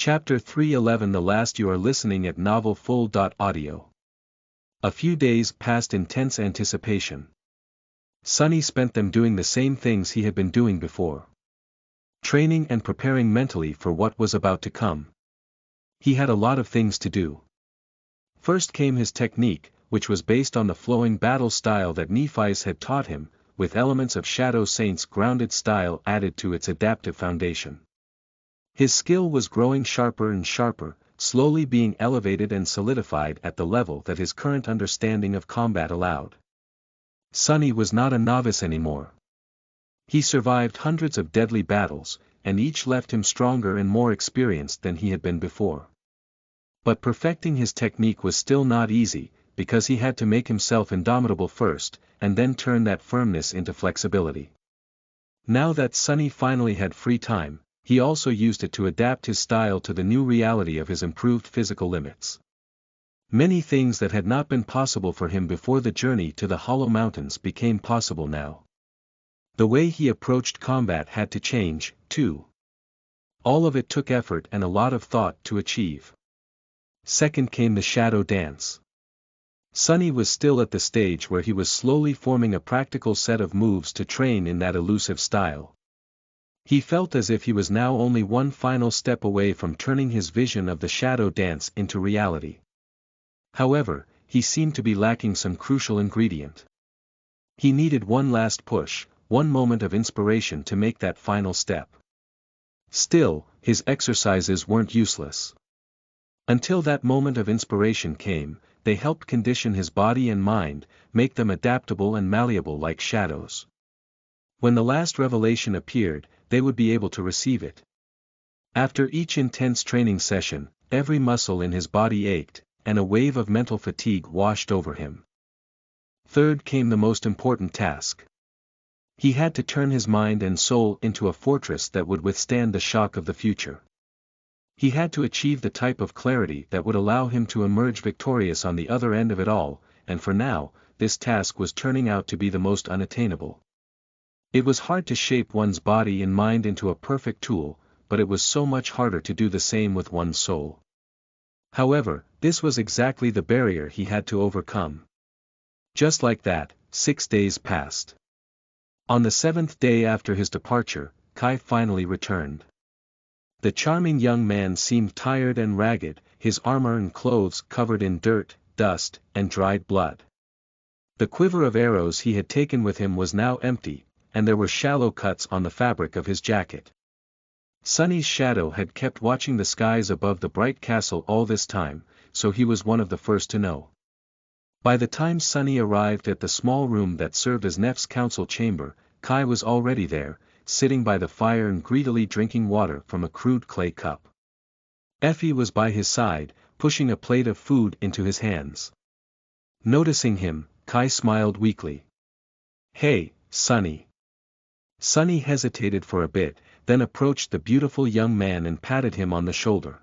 Chapter 311 The last you are listening at Novel Full. Audio. A few days passed in tense anticipation. Sunny spent them doing the same things he had been doing before. Training and preparing mentally for what was about to come. He had a lot of things to do. First came his technique, which was based on the flowing battle style that Nephias had taught him, with elements of Shadow Saint's grounded style added to its adaptive foundation. His skill was growing sharper and sharper, slowly being elevated and solidified at the level that his current understanding of combat allowed. Sunny was not a novice anymore. He survived hundreds of deadly battles, and each left him stronger and more experienced than he had been before. But perfecting his technique was still not easy, because he had to make himself indomitable first, and then turn that firmness into flexibility. Now that Sunny finally had free time, he also used it to adapt his style to the new reality of his improved physical limits. Many things that had not been possible for him before the journey to the Hollow Mountains became possible now. The way he approached combat had to change, too. All of it took effort and a lot of thought to achieve. Second came the Shadow Dance. Sunny was still at the stage where he was slowly forming a practical set of moves to train in that elusive style. He felt as if he was now only one final step away from turning his vision of the Shadow Dance into reality. However, he seemed to be lacking some crucial ingredient. He needed one last push, one moment of inspiration to make that final step. Still, his exercises weren't useless. Until that moment of inspiration came, they helped condition his body and mind, make them adaptable and malleable like shadows. When the last revelation appeared, they would be able to receive it. After each intense training session, every muscle in his body ached, and a wave of mental fatigue washed over him. Third came the most important task. He had to turn his mind and soul into a fortress that would withstand the shock of the future. He had to achieve the type of clarity that would allow him to emerge victorious on the other end of it all, and for now, this task was turning out to be the most unattainable. It was hard to shape one's body and mind into a perfect tool, but it was so much harder to do the same with one's soul. However, this was exactly the barrier he had to overcome. Just like that, 6 days passed. On the 7th day after his departure, Kai finally returned. The charming young man seemed tired and ragged, his armor and clothes covered in dirt, dust, and dried blood. The quiver of arrows he had taken with him was now empty, and there were shallow cuts on the fabric of his jacket. Sunny's shadow had kept watching the skies above the bright castle all this time, so he was one of the first to know. By the time Sunny arrived at the small room that served as Nef's council chamber, Kai was already there, sitting by the fire and greedily drinking water from a crude clay cup. Effie was by his side, pushing a plate of food into his hands. Noticing him, Kai smiled weakly. "Hey, Sunny." Sunny hesitated for a bit, then approached the beautiful young man and patted him on the shoulder.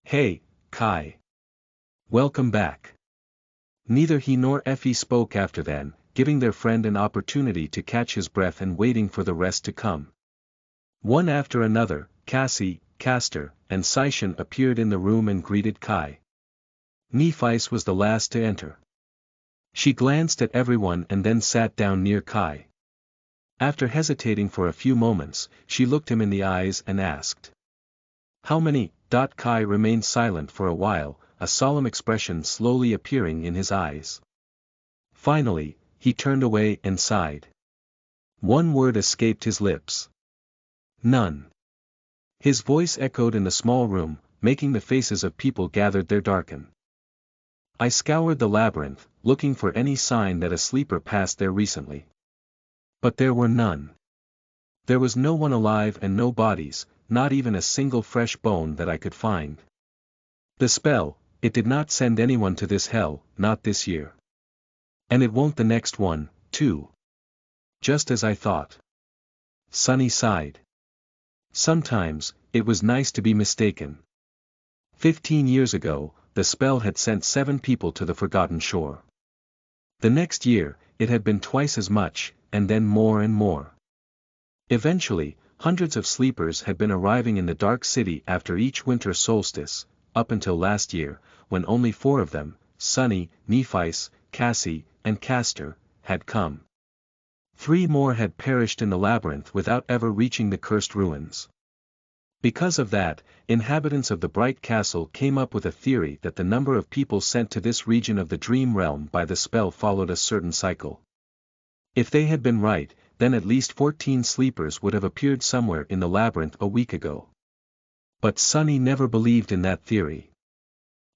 "Hey, Kai. Welcome back." Neither he nor Effie spoke after then, giving their friend an opportunity to catch his breath and waiting for the rest to come. One after another, Cassie, Castor, and Sishan appeared in the room and greeted Kai. Nephias was the last to enter. She glanced at everyone and then sat down near Kai. After hesitating for a few moments, she looked him in the eyes and asked, "How many?" Kai remained silent for a while, a solemn expression slowly appearing in his eyes. Finally, he turned away and sighed. One word escaped his lips. "None." His voice echoed in the small room, making the faces of people gathered there darken. "I scoured the labyrinth, looking for any sign that a sleeper passed there recently. But there were none. There was no one alive and no bodies, not even a single fresh bone that I could find. The spell, it did not send anyone to this hell, not this year. And it won't the next one, too. Just as I thought." Sunny sighed. Sometimes, it was nice to be mistaken. 15 years ago, the spell had sent 7 people to the Forgotten Shore. The next year, it had been twice as much, and then more and more. Eventually, Hundreds of sleepers had been arriving in the Dark City after each winter solstice, up until last year, when only 4 of them, Sunny, Nephis, Cassie, and Castor, had come. 3 more had perished in the labyrinth without ever reaching the cursed ruins. Because of that, inhabitants of the Bright Castle came up with a theory that the number of people sent to this region of the dream realm by the spell followed a certain cycle. If they had been right, then at least 14 sleepers would have appeared somewhere in the labyrinth a week ago. But Sunny never believed in that theory.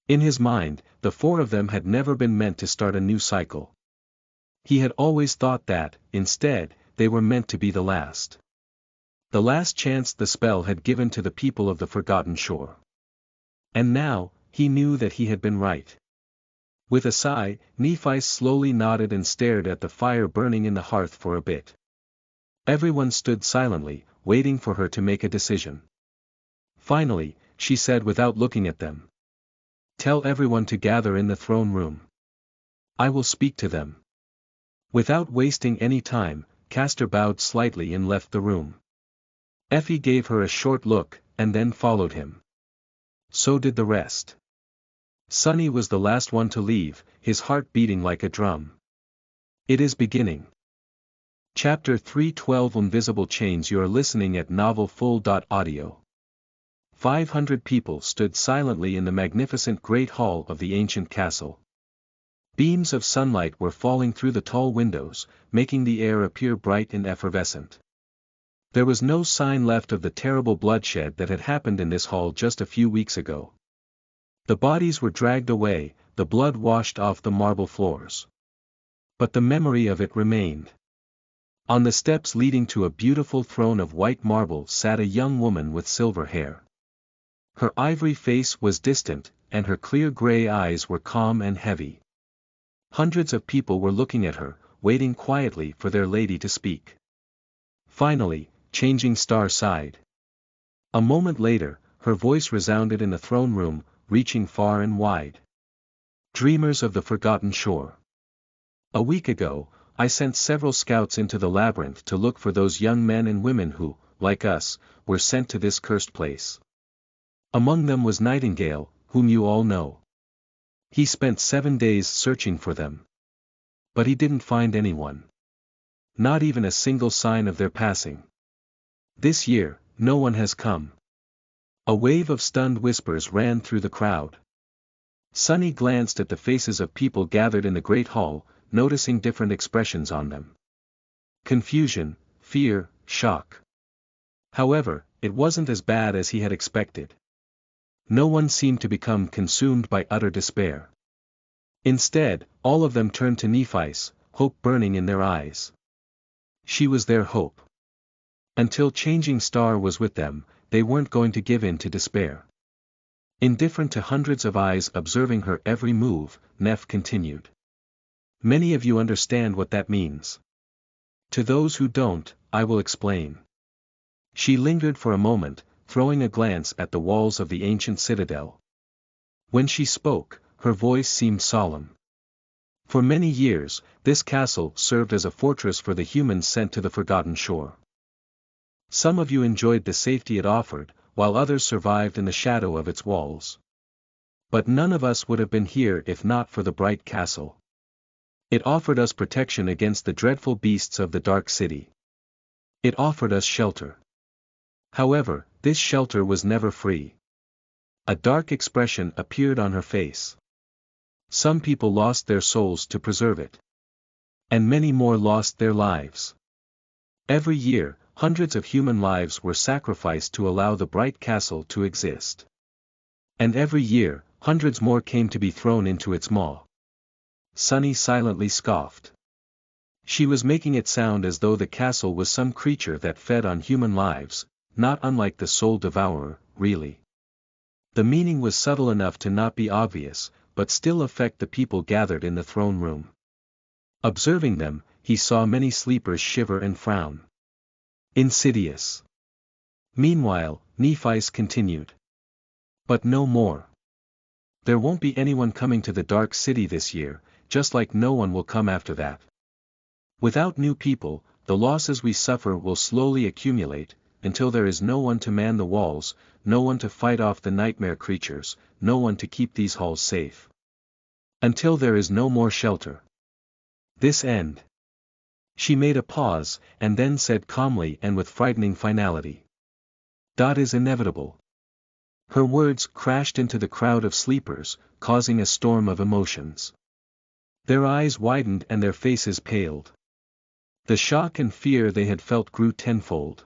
In his mind, the 4 of them had never been meant to start a new cycle. He had always thought that, instead, they were meant to be the last. The last chance the spell had given to the people of the Forgotten Shore. And now, he knew that he had been right. With a sigh, Nephis slowly nodded and stared at the fire burning in the hearth for a bit. Everyone stood silently, waiting for her to make a decision. Finally, she said without looking at them. "Tell everyone to gather in the throne room. I will speak to them." Without wasting any time, Castor bowed slightly and left the room. Effie gave her a short look, and then followed him. So did the rest. Sunny was the last one to leave, his heart beating like a drum. It is beginning. Chapter 312 Invisible Chains. You are listening at NovelFull.audio. 500 people stood silently in the magnificent great hall of the ancient castle. Beams of sunlight were falling through the tall windows, making the air appear bright and effervescent. There was no sign left of the terrible bloodshed that had happened in this hall just a few weeks ago. The bodies were dragged away, the blood washed off the marble floors. But the memory of it remained. On the steps leading to a beautiful throne of white marble sat a young woman with silver hair. Her ivory face was distant, and her clear gray eyes were calm and heavy. Hundreds of people were looking at her, waiting quietly for their lady to speak. Finally, Changing Star sighed. A moment later, her voice resounded in the throne room, reaching far and wide. Dreamers of the Forgotten Shore. A week ago, I sent several scouts into the labyrinth to look for those young men and women who, like us, were sent to this cursed place. Among them was Nightingale, whom you all know. He spent 7 days searching for them. But he didn't find anyone. Not even a single sign of their passing. This year, no one has come. A wave of stunned whispers ran through the crowd. Sunny glanced at the faces of people gathered in the great hall, noticing different expressions on them. Confusion, fear, shock. However, it wasn't as bad as he had expected. No one seemed to become consumed by utter despair. Instead, all of them turned to Nephis, hope burning in their eyes. She was their hope. Until Changing Star was with them, they weren't going to give in to despair. Indifferent to hundreds of eyes observing her every move, Neph continued. Many of you understand what that means. To those who don't, I will explain. She lingered for a moment, throwing a glance at the walls of the ancient citadel. When she spoke, her voice seemed solemn. For many years, this castle served as a fortress for the humans sent to the Forgotten Shore. Some of you enjoyed the safety it offered, while others survived in the shadow of its walls. But none of us would have been here if not for the Bright Castle. It offered us protection against the dreadful beasts of the Dark City. It offered us shelter. However, this shelter was never free. A dark expression appeared on her face. Some people lost their souls to preserve it. And many more lost their lives. Every year, hundreds of human lives were sacrificed to allow the Bright Castle to exist. And every year, hundreds more came to be thrown into its maw. Sunny silently scoffed. She was making it sound as though the castle was some creature that fed on human lives, not unlike the Soul Devourer, really. The meaning was subtle enough to not be obvious, but still affect the people gathered in the throne room. Observing them, he saw many sleepers shiver and frown. Insidious. Meanwhile, Nephis continued. But no more. There won't be anyone coming to the Dark City this year, just like no one will come after that. Without new people, the losses we suffer will slowly accumulate, until there is no one to man the walls, no one to fight off the nightmare creatures, no one to keep these halls safe. Until there is no more shelter. This end. She made a pause, and then said calmly and with frightening finality. That is inevitable. Her words crashed into the crowd of sleepers, causing a storm of emotions. Their eyes widened and their faces paled. The shock and fear they had felt grew tenfold.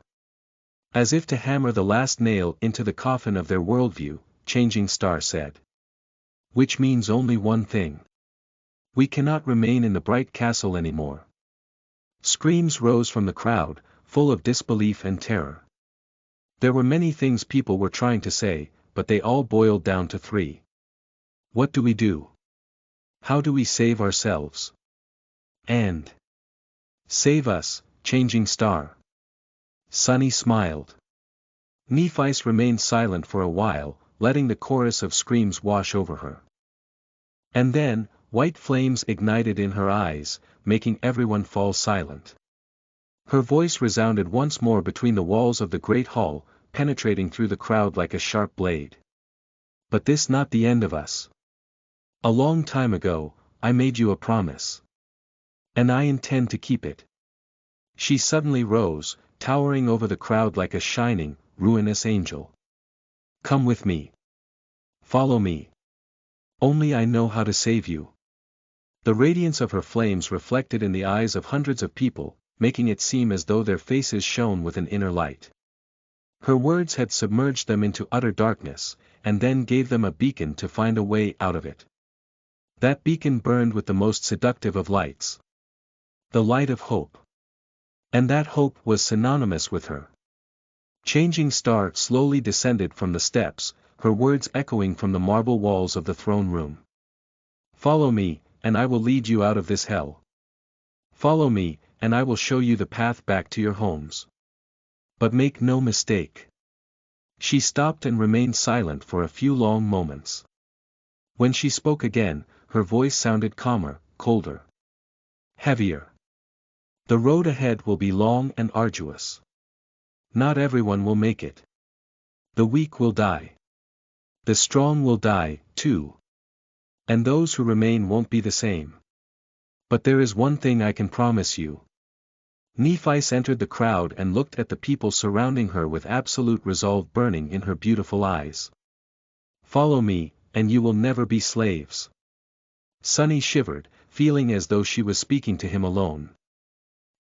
As if to hammer the last nail into the coffin of their worldview, Changing Star said. Which means only one thing. We cannot remain in the bright castle anymore. Screams rose from the crowd, full of disbelief and terror. There were many things people were trying to say, but they all boiled down to three. What do we do? How do we save ourselves? And save us, Changing Star. Sunny smiled. Nephice remained silent for a while, letting the chorus of screams wash over her. And then, white flames ignited in her eyes, making everyone fall silent. Her voice resounded once more between the walls of the great hall, penetrating through the crowd like a sharp blade. But this not the end of us. A long time ago, I made you a promise. And I intend to keep it. She suddenly rose, towering over the crowd like a shining, ruinous angel. Come with me. Follow me. Only I know how to save you. The radiance of her flames reflected in the eyes of hundreds of people, making it seem as though their faces shone with an inner light. Her words had submerged them into utter darkness, and then gave them a beacon to find a way out of it. That beacon burned with the most seductive of lights. The light of hope. And that hope was synonymous with her. Changing Star slowly descended from the steps, her words echoing from the marble walls of the throne room. Follow me, and I will lead you out of this hell. Follow me, and I will show you the path back to your homes. But make no mistake. She stopped and remained silent for a few long moments. When she spoke again, her voice sounded calmer, colder. Heavier. The road ahead will be long and arduous. Not everyone will make it. The weak will die. The strong will die, too. And those who remain won't be the same. But there is one thing I can promise you. Nephice entered the crowd and looked at the people surrounding her with absolute resolve burning in her beautiful eyes. Follow me, and you will never be slaves. Sunny shivered, feeling as though she was speaking to him alone.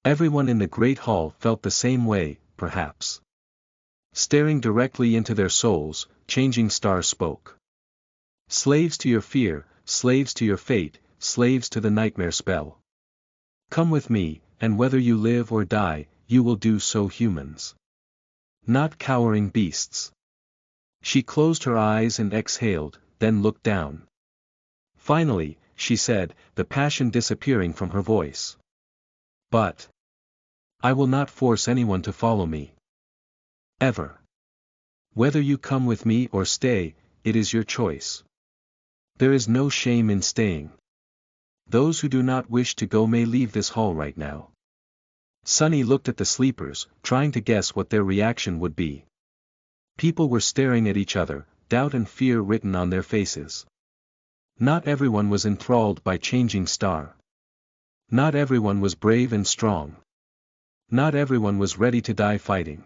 Everyone in the great hall felt the same way, perhaps. Staring directly into their souls, Changing Star spoke. Slaves to your fear, slaves to your fate, slaves to the nightmare spell. Come with me, and whether you live or die, you will do so humans. Not cowering beasts. She closed her eyes and exhaled, then looked down. Finally, she said, the passion disappearing from her voice. But I will not force anyone to follow me. Ever. Whether you come with me or stay, it is your choice. There is no shame in staying. Those who do not wish to go may leave this hall right now. Sunny looked at the sleepers, trying to guess what their reaction would be. People were staring at each other, doubt and fear written on their faces. Not everyone was enthralled by Changing Star. Not everyone was brave and strong. Not everyone was ready to die fighting.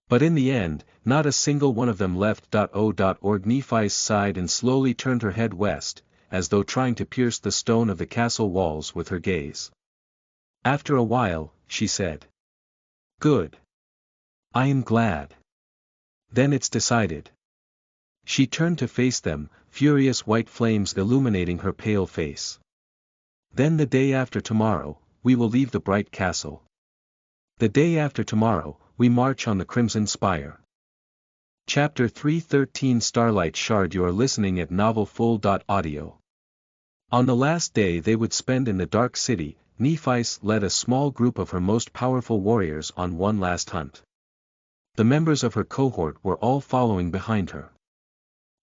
But in the end, not a single one of them left. Nephice sighed and slowly turned her head west, as though trying to pierce the stone of the castle walls with her gaze. After a while, she said. Good. I am glad. Then it's decided. She turned to face them, furious white flames illuminating her pale face. Then the day after tomorrow, we will leave the bright castle. The day after tomorrow, we march on the Crimson Spire. Chapter 313 Starlight Shard. You are listening at NovelFull.audio. On the last day they would spend in the Dark City, Nephice led a small group of her most powerful warriors on one last hunt. The members of her cohort were all following behind her.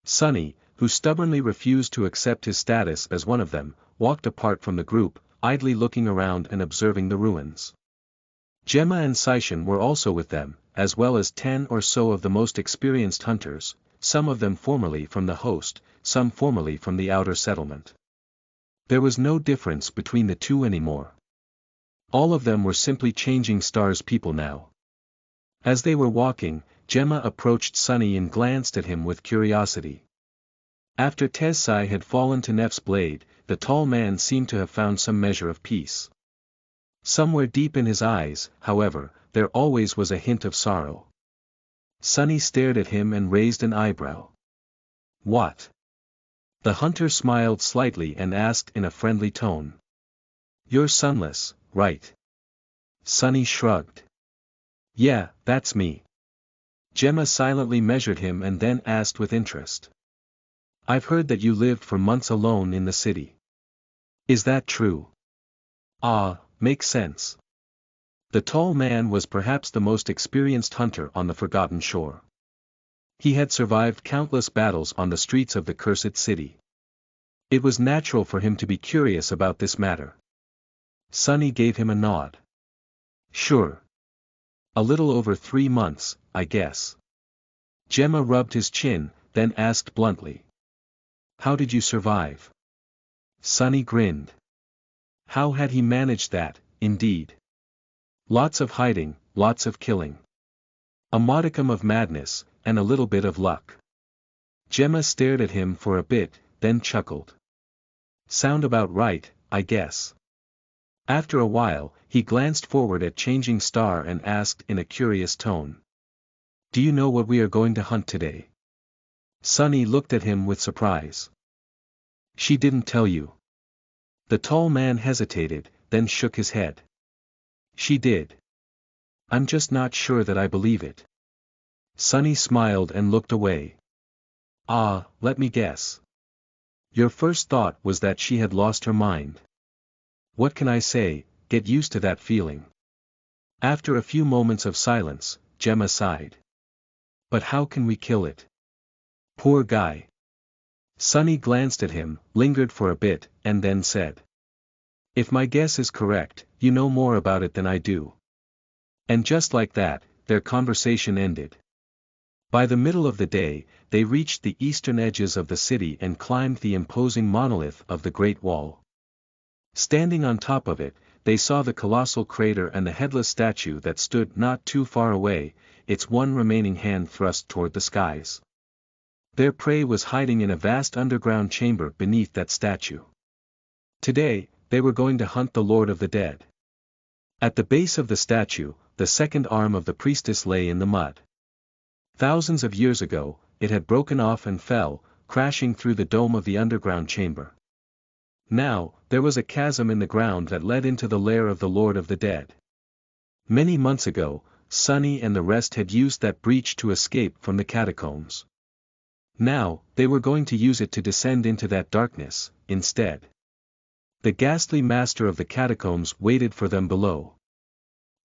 Sunny, who stubbornly refused to accept his status as one of them, walked apart from the group, idly looking around and observing the ruins. Gemma and Saishan were also with them, as well as 10 or so of the most experienced hunters, some of them formerly from the host, some formerly from the outer settlement. There was no difference between the two anymore. All of them were simply Changing Stars people now. As they were walking, Gemma approached Sunny and glanced at him with curiosity. After Tezsai had fallen to Nef's blade, the tall man seemed to have found some measure of peace. Somewhere deep in his eyes, however, there always was a hint of sorrow. Sunny stared at him and raised an eyebrow. What? The hunter smiled slightly and asked in a friendly tone. You're Sunless, right? Sunny shrugged. Yeah, that's me. Gemma silently measured him and then asked with interest. I've heard that you lived for months alone in the city. Is that true? Ah, makes sense. The tall man was perhaps the most experienced hunter on the Forgotten Shore. He had survived countless battles on the streets of the cursed city. It was natural for him to be curious about this matter. Sunny gave him a nod. Sure. A little over 3 months, I guess. Gemma rubbed his chin, then asked bluntly. How did you survive? Sunny grinned. How had he managed that, indeed? Lots of hiding, lots of killing. A modicum of madness, and a little bit of luck. Gemma stared at him for a bit, then chuckled. Sound about right, I guess. After a while, he glanced forward at Changing Star and asked in a curious tone. Do you know what we are going to hunt today? Sunny looked at him with surprise. She didn't tell you. The tall man hesitated, then shook his head. She did. I'm just not sure that I believe it. Sunny smiled and looked away. Ah, let me guess. Your first thought was that she had lost her mind. What can I say, get used to that feeling. After a few moments of silence, Gemma sighed. But how can we kill it? Poor guy. Sunny glanced at him, lingered for a bit, and then said. If my guess is correct, you know more about it than I do. And just like that, their conversation ended. By the middle of the day, they reached the eastern edges of the city and climbed the imposing monolith of the Great Wall. Standing on top of it, they saw the colossal crater and the headless statue that stood not too far away, its one remaining hand thrust toward the skies. Their prey was hiding in a vast underground chamber beneath that statue. Today, they were going to hunt the Lord of the Dead. At the base of the statue, the second arm of the priestess lay in the mud. Thousands of years ago, it had broken off and fell, crashing through the dome of the underground chamber. Now, there was a chasm in the ground that led into the lair of the Lord of the Dead. Many months ago, Sunny and the rest had used that breach to escape from the catacombs. Now, they were going to use it to descend into that darkness, instead. The ghastly master of the catacombs waited for them below.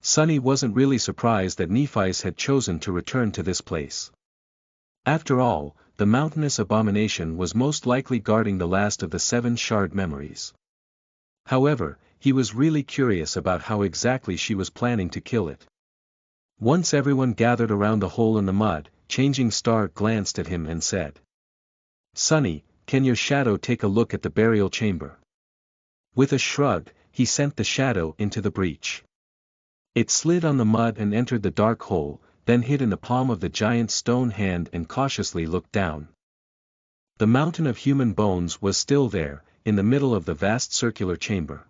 Sunny wasn't really surprised that Nephi's had chosen to return to this place. After all, the mountainous abomination was most likely guarding the last of the 7 shard memories. However, he was really curious about how exactly she was planning to kill it. Once everyone gathered around the hole in the mud, Changing Star glanced at him and said. Sunny, can your shadow take a look at the burial chamber? With a shrug, he sent the shadow into the breach. It slid on the mud and entered the dark hole, then hid in the palm of the giant's stone hand and cautiously looked down. The mountain of human bones was still there, in the middle of the vast circular chamber.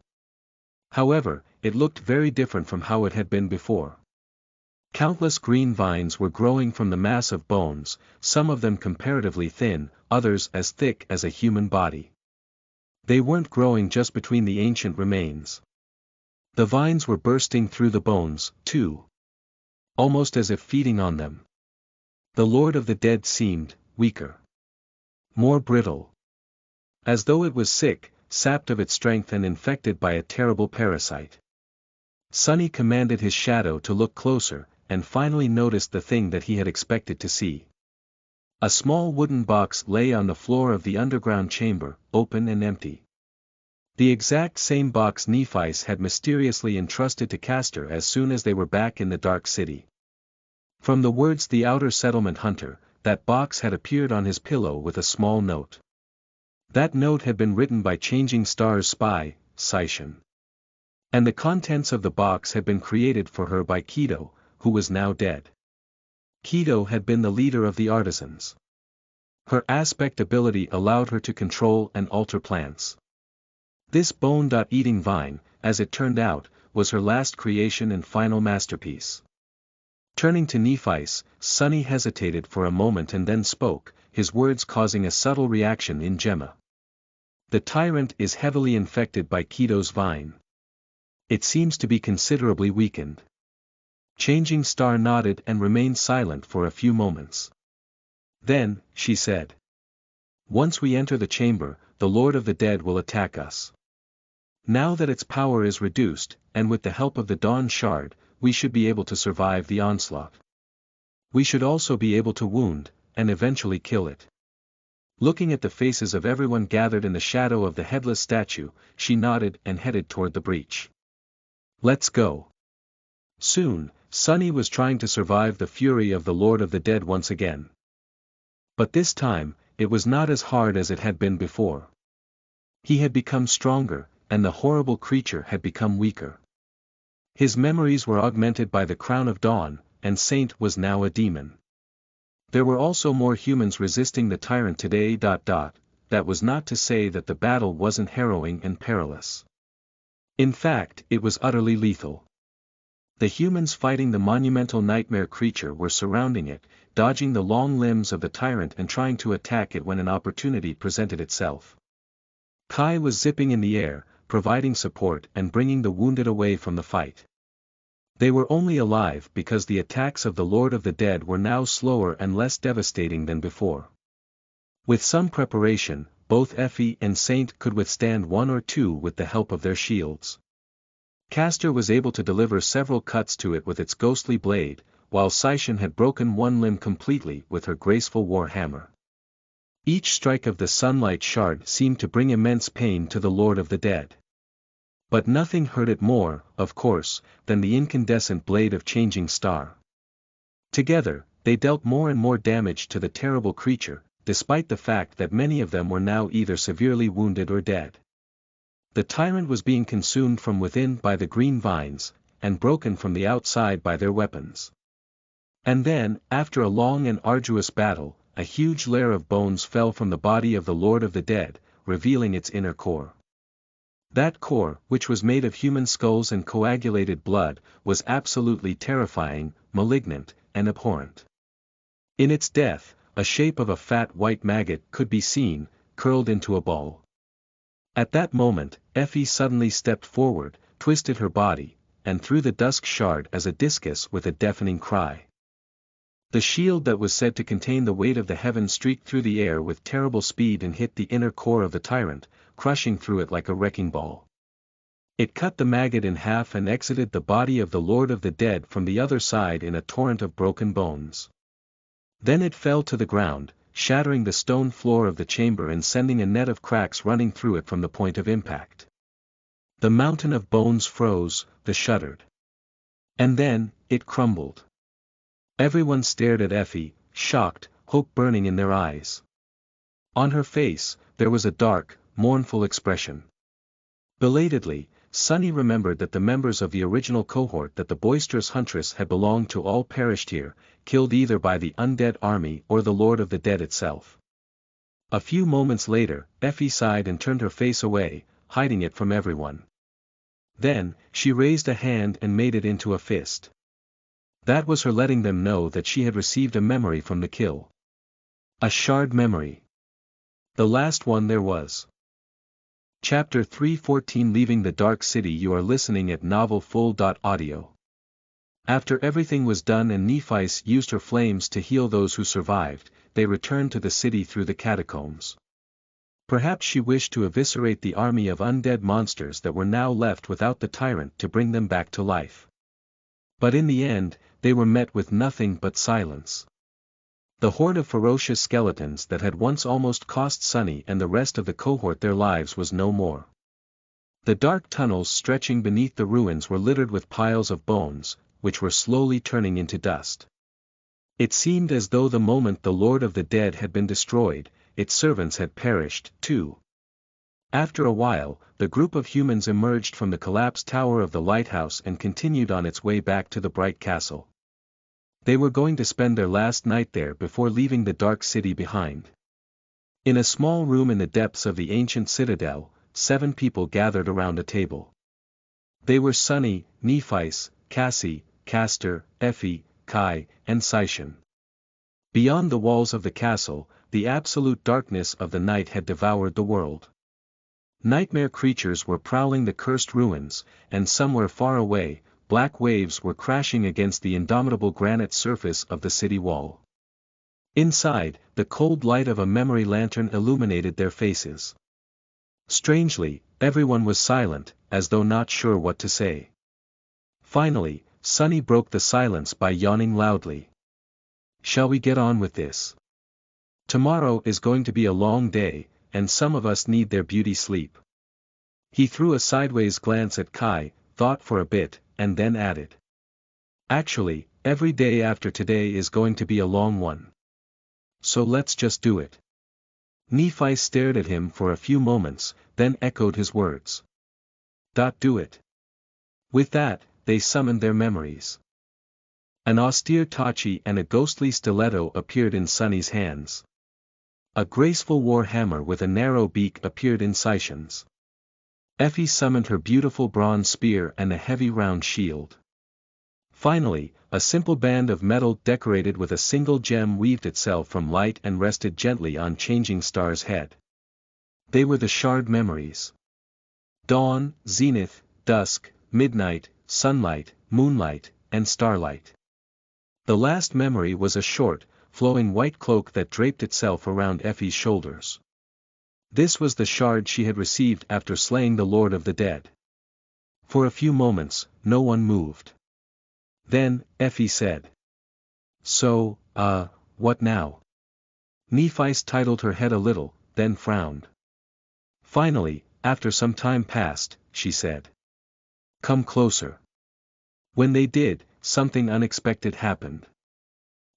However, it looked very different from how it had been before. Countless green vines were growing from the mass of bones, some of them comparatively thin, others as thick as a human body. They weren't growing just between the ancient remains. The vines were bursting through the bones, too. Almost as if feeding on them. The Lord of the Dead seemed weaker. More brittle. As though it was sick, sapped of its strength and infected by a terrible parasite. Sunny commanded his shadow to look closer, and finally noticed the thing that he had expected to see. A small wooden box lay on the floor of the underground chamber, open and empty. The exact same box Nephis had mysteriously entrusted to Castor as soon as they were back in the Dark City. From the words "the outer settlement hunter," that box had appeared on his pillow with a small note. That note had been written by Changing Star's spy, Seishin. And the contents of the box had been created for her by Kido, who was now dead. Kido had been the leader of the artisans. Her aspect ability allowed her to control and alter plants. This bone-eating vine, as it turned out, was her last creation and final masterpiece. Turning to Nephice, Sunny hesitated for a moment and then spoke, his words causing a subtle reaction in Gemma. The tyrant is heavily infected by Kido's vine. It seems to be considerably weakened. Changing Star nodded and remained silent for a few moments. Then, she said. Once we enter the chamber, the Lord of the Dead will attack us. Now that its power is reduced, and with the help of the Dawn Shard, we should be able to survive the onslaught. We should also be able to wound, and eventually kill it. Looking at the faces of everyone gathered in the shadow of the headless statue, she nodded and headed toward the breach. Let's go. Soon, Sunny was trying to survive the fury of the Lord of the Dead once again. But this time, it was not as hard as it had been before. He had become stronger, and the horrible creature had become weaker. His memories were augmented by the Crown of Dawn, and Saint was now a demon. There were also more humans resisting the tyrant today. That was not to say that the battle wasn't harrowing and perilous. In fact, it was utterly lethal. The humans fighting the monumental nightmare creature were surrounding it, dodging the long limbs of the tyrant and trying to attack it when an opportunity presented itself. Kai was zipping in the air, providing support and bringing the wounded away from the fight. They were only alive because the attacks of the Lord of the Dead were now slower and less devastating than before. With some preparation, both Effie and Saint could withstand one or two with the help of their shields. Castor was able to deliver several cuts to it with its ghostly blade, while Seishin had broken one limb completely with her graceful war hammer. Each strike of the sunlight shard seemed to bring immense pain to the Lord of the Dead. But nothing hurt it more, of course, than the incandescent blade of Changing Star. Together, they dealt more and more damage to the terrible creature, despite the fact that many of them were now either severely wounded or dead. The tyrant was being consumed from within by the green vines, and broken from the outside by their weapons. And then, after a long and arduous battle, a huge layer of bones fell from the body of the Lord of the Dead, revealing its inner core. That core, which was made of human skulls and coagulated blood, was absolutely terrifying, malignant, and abhorrent. In its death, a shape of a fat white maggot could be seen, curled into a ball. At that moment, Effie suddenly stepped forward, twisted her body, and threw the dusk shard as a discus with a deafening cry. The shield that was said to contain the weight of the heavens streaked through the air with terrible speed and hit the inner core of the tyrant, crushing through it like a wrecking ball. It cut the maggot in half and exited the body of the Lord of the Dead from the other side in a torrent of broken bones. Then it fell to the ground, shattering the stone floor of the chamber and sending a net of cracks running through it from the point of impact. The mountain of bones froze, shuddered. And then, it crumbled. Everyone stared at Effie, shocked, hope burning in their eyes. On her face, there was a dark, mournful expression. Belatedly, Sunny remembered that the members of the original cohort that the boisterous huntress had belonged to all perished here, killed either by the undead army or the Lord of the Dead itself. A few moments later, Effie sighed and turned her face away, hiding it from everyone. Then, she raised a hand and made it into a fist. That was her letting them know that she had received a memory from the kill. A shard memory. The last one there was. Chapter 314 Leaving the Dark City. You are listening at NovelFull.audio. After everything was done and Nephice used her flames to heal those who survived, they returned to the city through the catacombs. Perhaps she wished to eviscerate the army of undead monsters that were now left without the tyrant to bring them back to life. But in the end, they were met with nothing but silence. The horde of ferocious skeletons that had once almost cost Sunny and the rest of the cohort their lives was no more. The dark tunnels stretching beneath the ruins were littered with piles of bones, which were slowly turning into dust. It seemed as though the moment the Lord of the Dead had been destroyed, its servants had perished, too. After a while, the group of humans emerged from the collapsed tower of the lighthouse and continued on its way back to the bright castle. They were going to spend their last night there before leaving the dark city behind. In a small room in the depths of the ancient citadel, 7 people gathered around a table. They were Sunny, Nephis, Cassie, Castor, Effie, Kai, and Sishan. Beyond the walls of the castle, the absolute darkness of the night had devoured the world. Nightmare creatures were prowling the cursed ruins, and somewhere far away, black waves were crashing against the indomitable granite surface of the city wall. Inside, the cold light of a memory lantern illuminated their faces. Strangely, everyone was silent, as though not sure what to say. Finally, Sunny broke the silence by yawning loudly. "Shall we get on with this? Tomorrow is going to be a long day, and some of us need their beauty sleep." He threw a sideways glance at Kai, thought for a bit, and then added. "Actually, every day after today is going to be a long one. So let's just do it." Nephi stared at him for a few moments, then echoed his words. "Do it." With that, they summoned their memories. An austere tachi and a ghostly stiletto appeared in Sunny's hands. A graceful war hammer with a narrow beak appeared in Sishan's. Effie summoned her beautiful bronze spear and a heavy round shield. Finally, a simple band of metal decorated with a single gem weaved itself from light and rested gently on Changing Star's head. They were the shard memories. Dawn, zenith, dusk, midnight, sunlight, moonlight, and starlight. The last memory was a short, flowing white cloak that draped itself around Effie's shoulders. This was the shard she had received after slaying the Lord of the Dead. For a few moments, no one moved. Then, Effie said. "So, what now?" Nephis titled her head a little, then frowned. Finally, after some time passed, she said. "Come closer." When they did, something unexpected happened.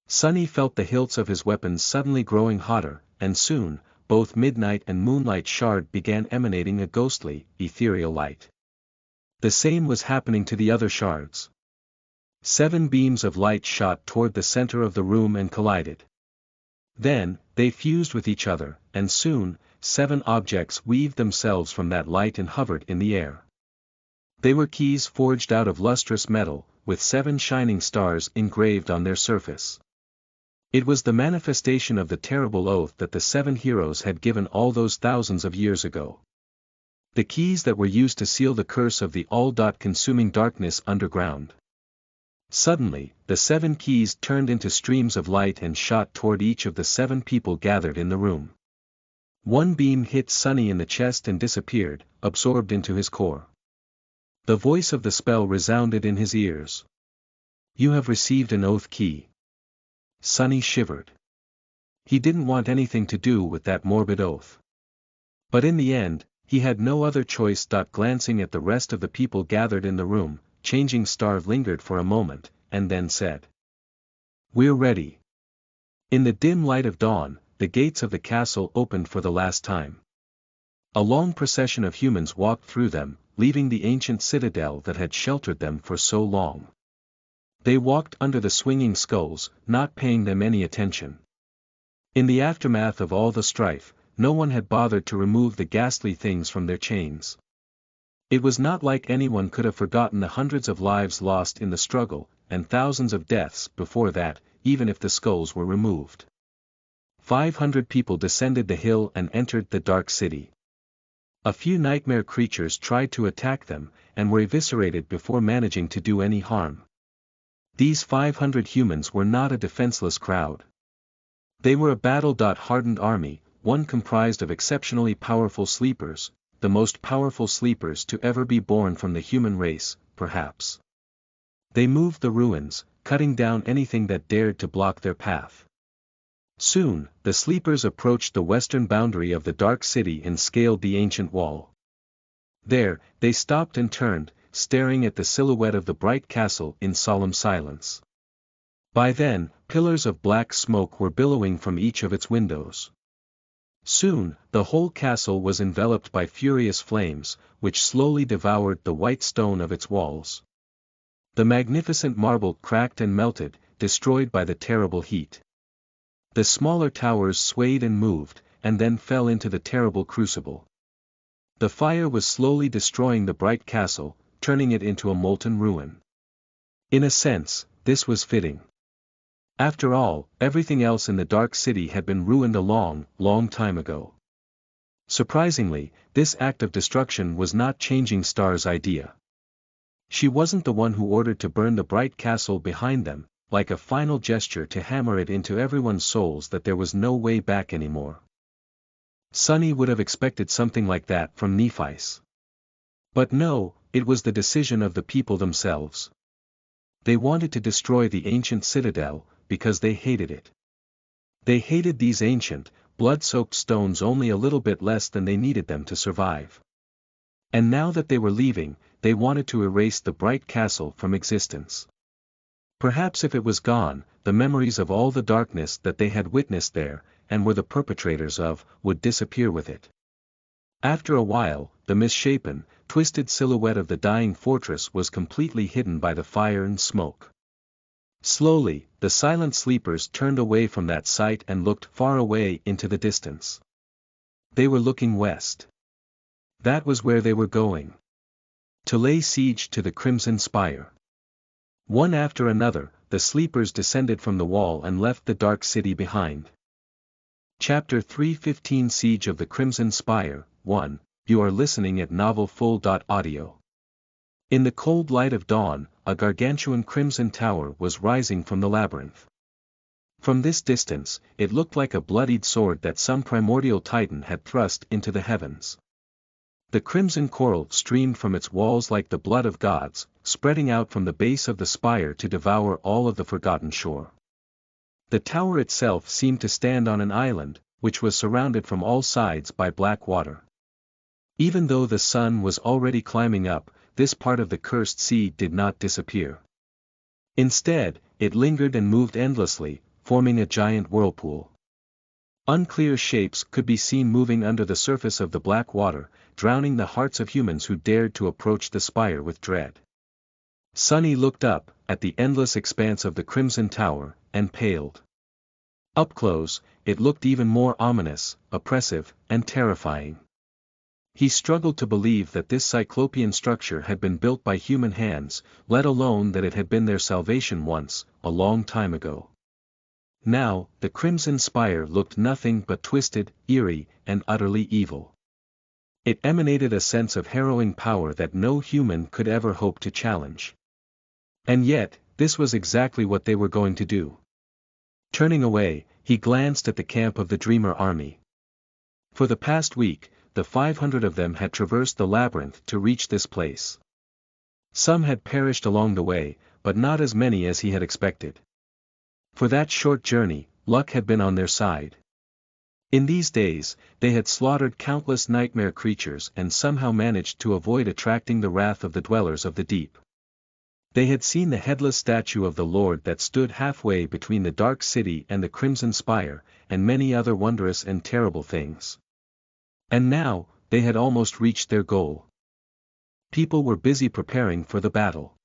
Sunny felt the hilts of his weapons suddenly growing hotter, and soon, both Midnight and Moonlight Shard began emanating a ghostly, ethereal light. The same was happening to the other shards. 7 beams of light shot toward the center of the room and collided. Then, they fused with each other, and soon, 7 objects weaved themselves from that light and hovered in the air. They were keys forged out of lustrous metal, with 7 shining stars engraved on their surface. It was the manifestation of the terrible oath that the 7 heroes had given all those thousands of years ago. The keys that were used to seal the curse of the all-consuming darkness underground. Suddenly, the 7 keys turned into streams of light and shot toward each of the 7 people gathered in the room. One beam hit Sunny in the chest and disappeared, absorbed into his core. The voice of the spell resounded in his ears. "You have received an oath key." Sunny shivered. He didn't want anything to do with that morbid oath. But in the end, he had no other choice. Glancing at the rest of the people gathered in the room, Changing Star lingered for a moment, and then said. "We're ready." In the dim light of dawn, the gates of the castle opened for the last time. A long procession of humans walked through them, leaving the ancient citadel that had sheltered them for so long. They walked under the swinging skulls, not paying them any attention. In the aftermath of all the strife, no one had bothered to remove the ghastly things from their chains. It was not like anyone could have forgotten the hundreds of lives lost in the struggle, and thousands of deaths before that, even if the skulls were removed. 500 people descended the hill and entered the dark city. A few nightmare creatures tried to attack them, and were eviscerated before managing to do any harm. These 500 humans were not a defenseless crowd. They were a battle-hardened army, one comprised of exceptionally powerful sleepers, the most powerful sleepers to ever be born from the human race, perhaps. They moved the ruins, cutting down anything that dared to block their path. Soon, the sleepers approached the western boundary of the dark city and scaled the ancient wall. There, they stopped and turned, staring at the silhouette of the bright castle in solemn silence. By then, pillars of black smoke were billowing from each of its windows. Soon, the whole castle was enveloped by furious flames, which slowly devoured the white stone of its walls. The magnificent marble cracked and melted, destroyed by the terrible heat. The smaller towers swayed and moved, and then fell into the terrible crucible. The fire was slowly destroying the bright castle, turning it into a molten ruin. In a sense, this was fitting. After all, everything else in the dark city had been ruined a long, long time ago. Surprisingly, this act of destruction was not Changing Star's idea. She wasn't the one who ordered to burn the bright castle behind them, like a final gesture to hammer it into everyone's souls that there was no way back anymore. Sunny would have expected something like that from Nephi's. But no, it was the decision of the people themselves. They wanted to destroy the ancient citadel, because they hated it. They hated these ancient, blood-soaked stones only a little bit less than they needed them to survive. And now that they were leaving, they wanted to erase the bright castle from existence. Perhaps if it was gone, the memories of all the darkness that they had witnessed there, and were the perpetrators of, would disappear with it. After a while, the misshapen, twisted silhouette of the dying fortress was completely hidden by the fire and smoke. Slowly, the silent sleepers turned away from that sight and looked far away into the distance. They were looking west. That was where they were going. To lay siege to the Crimson Spire. One after another, the sleepers descended from the wall and left the dark city behind. Chapter 315 Siege of the Crimson Spire, 1. You are listening at NovelFull.audio. In the cold light of dawn, a gargantuan crimson tower was rising from the labyrinth. From this distance, it looked like a bloodied sword that some primordial titan had thrust into the heavens. The crimson coral streamed from its walls like the blood of gods, spreading out from the base of the spire to devour all of the forgotten shore. The tower itself seemed to stand on an island, which was surrounded from all sides by black water. Even though the sun was already climbing up, this part of the cursed sea did not disappear. Instead, it lingered and moved endlessly, forming a giant whirlpool. Unclear shapes could be seen moving under the surface of the black water, drowning the hearts of humans who dared to approach the spire with dread. Sunny looked up, at the endless expanse of the Crimson Tower, and paled. Up close, it looked even more ominous, oppressive, and terrifying. He struggled to believe that this cyclopean structure had been built by human hands, let alone that it had been their salvation once, a long time ago. Now, the Crimson Spire looked nothing but twisted, eerie, and utterly evil. It emanated a sense of harrowing power that no human could ever hope to challenge. And yet, this was exactly what they were going to do. Turning away, he glanced at the camp of the Dreamer army. For the past week, the 500 of them had traversed the labyrinth to reach this place. Some had perished along the way, but not as many as he had expected. For that short journey, luck had been on their side. In these days, they had slaughtered countless nightmare creatures and somehow managed to avoid attracting the wrath of the dwellers of the deep. They had seen the headless statue of the Lord that stood halfway between the dark city and the Crimson Spire, and many other wondrous and terrible things. And now, they had almost reached their goal. People were busy preparing for the battle.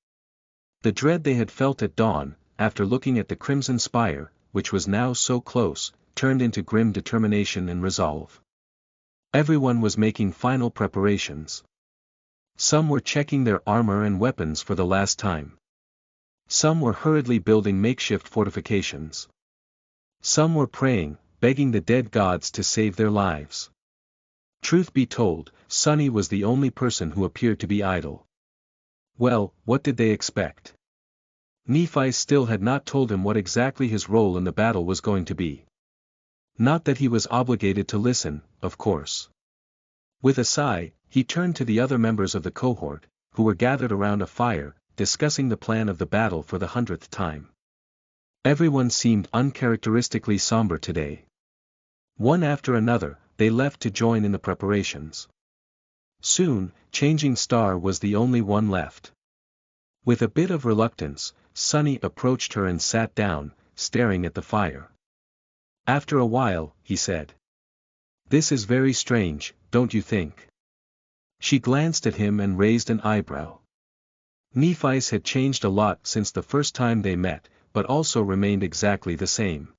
The dread they had felt at dawn, after looking at the Crimson Spire, which was now so close, turned into grim determination and resolve. Everyone was making final preparations. Some were checking their armor and weapons for the last time. Some were hurriedly building makeshift fortifications. Some were praying, begging the dead gods to save their lives. Truth be told, Sunny was the only person who appeared to be idle. Well, what did they expect? Nephi still had not told him what exactly his role in the battle was going to be. Not that he was obligated to listen, of course. With a sigh, he turned to the other members of the cohort, who were gathered around a fire, discussing the plan of the battle for the 100th time. Everyone seemed uncharacteristically somber today. One after another, they left to join in the preparations. Soon, Changing Star was the only one left. With a bit of reluctance, Sunny approached her and sat down, staring at the fire. After a while, he said. "This is very strange, don't you think?" She glanced at him and raised an eyebrow. Nephi's had changed a lot since the first time they met, but also remained exactly the same.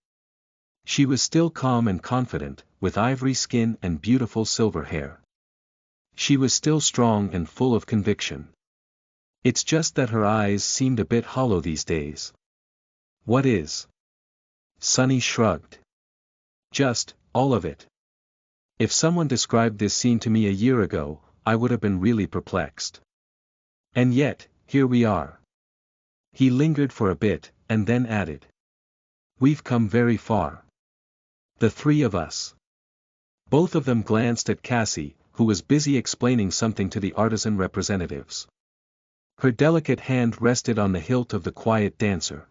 She was still calm and confident, with ivory skin and beautiful silver hair. She was still strong and full of conviction. It's just that her eyes seemed a bit hollow these days. "What is?" Sunny shrugged. "Just, all of it. If someone described this scene to me a year ago, I would have been really perplexed. And yet, here we are." He lingered for a bit, and then added. "We've come very far. The three of us." Both of them glanced at Cassie, who was busy explaining something to the artisan representatives. Her delicate hand rested on the hilt of the quiet dancer.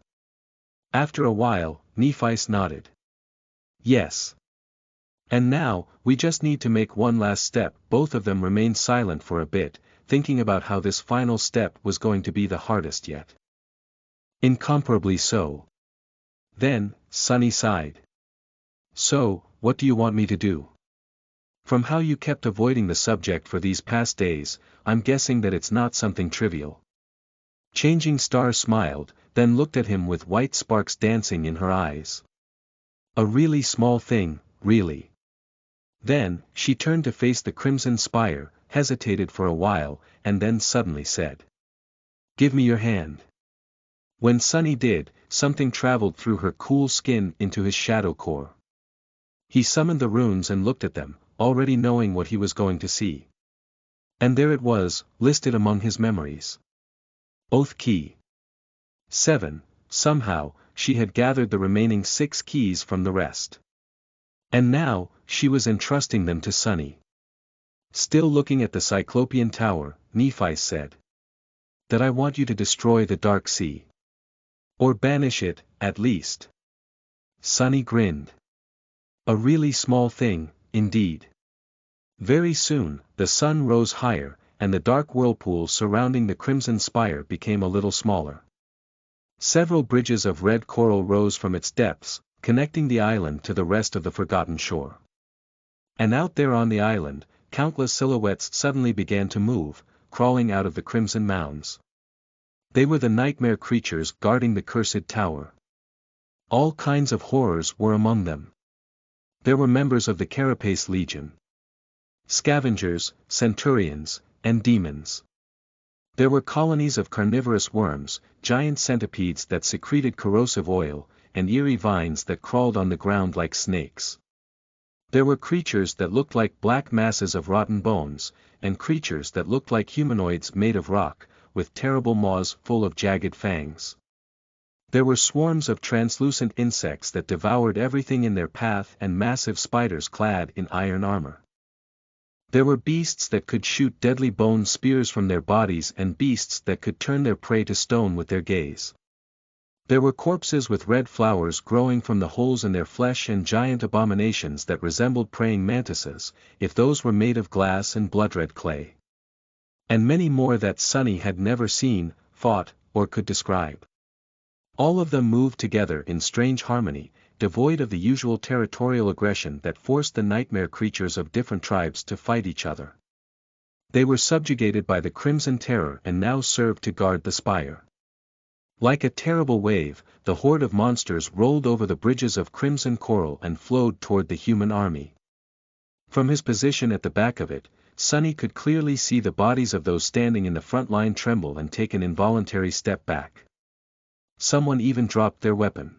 After a while, Nephis nodded. "Yes. And now, we just need to make one last step." Both of them remained silent for a bit, thinking about how this final step was going to be the hardest yet. Incomparably so. Then, Sunny sighed. "So, what do you want me to do? From how you kept avoiding the subject for these past days, I'm guessing that it's not something trivial." Changing Star smiled, then looked at him with white sparks dancing in her eyes. "A really small thing, really." Then, she turned to face the Crimson Spire, hesitated for a while, and then suddenly said. "Give me your hand." When Sunny did, something traveled through her cool skin into his shadow core. He summoned the runes and looked at them, already knowing what he was going to see. And there it was, listed among his memories. Oath Key 7. Somehow, she had gathered the remaining 6 keys from the rest. And now, she was entrusting them to Sunny. Still looking at the Cyclopean Tower, Nephis said. "That I want you to destroy the Dark Sea. Or banish it, at least." Sunny grinned. "A really small thing, indeed." Very soon, the sun rose higher, and the dark whirlpool surrounding the Crimson Spire became a little smaller. Several bridges of red coral rose from its depths, connecting the island to the rest of the forgotten shore. And out there on the island, countless silhouettes suddenly began to move, crawling out of the crimson mounds. They were the nightmare creatures guarding the cursed tower. All kinds of horrors were among them. There were members of the Carapace Legion, scavengers, centurions, and demons. There were colonies of carnivorous worms, giant centipedes that secreted corrosive oil, and eerie vines that crawled on the ground like snakes. There were creatures that looked like black masses of rotten bones, and creatures that looked like humanoids made of rock, with terrible maws full of jagged fangs. There were swarms of translucent insects that devoured everything in their path and massive spiders clad in iron armor. There were beasts that could shoot deadly bone spears from their bodies and beasts that could turn their prey to stone with their gaze. There were corpses with red flowers growing from the holes in their flesh and giant abominations that resembled praying mantises, if those were made of glass and blood-red clay. And many more that Sunny had never seen, fought, or could describe. All of them moved together in strange harmony, devoid of the usual territorial aggression that forced the nightmare creatures of different tribes to fight each other. They were subjugated by the Crimson Terror and now served to guard the spire. Like a terrible wave, the horde of monsters rolled over the bridges of crimson coral and flowed toward the human army. From his position at the back of it, Sunny could clearly see the bodies of those standing in the front line tremble and take an involuntary step back. Someone even dropped their weapon.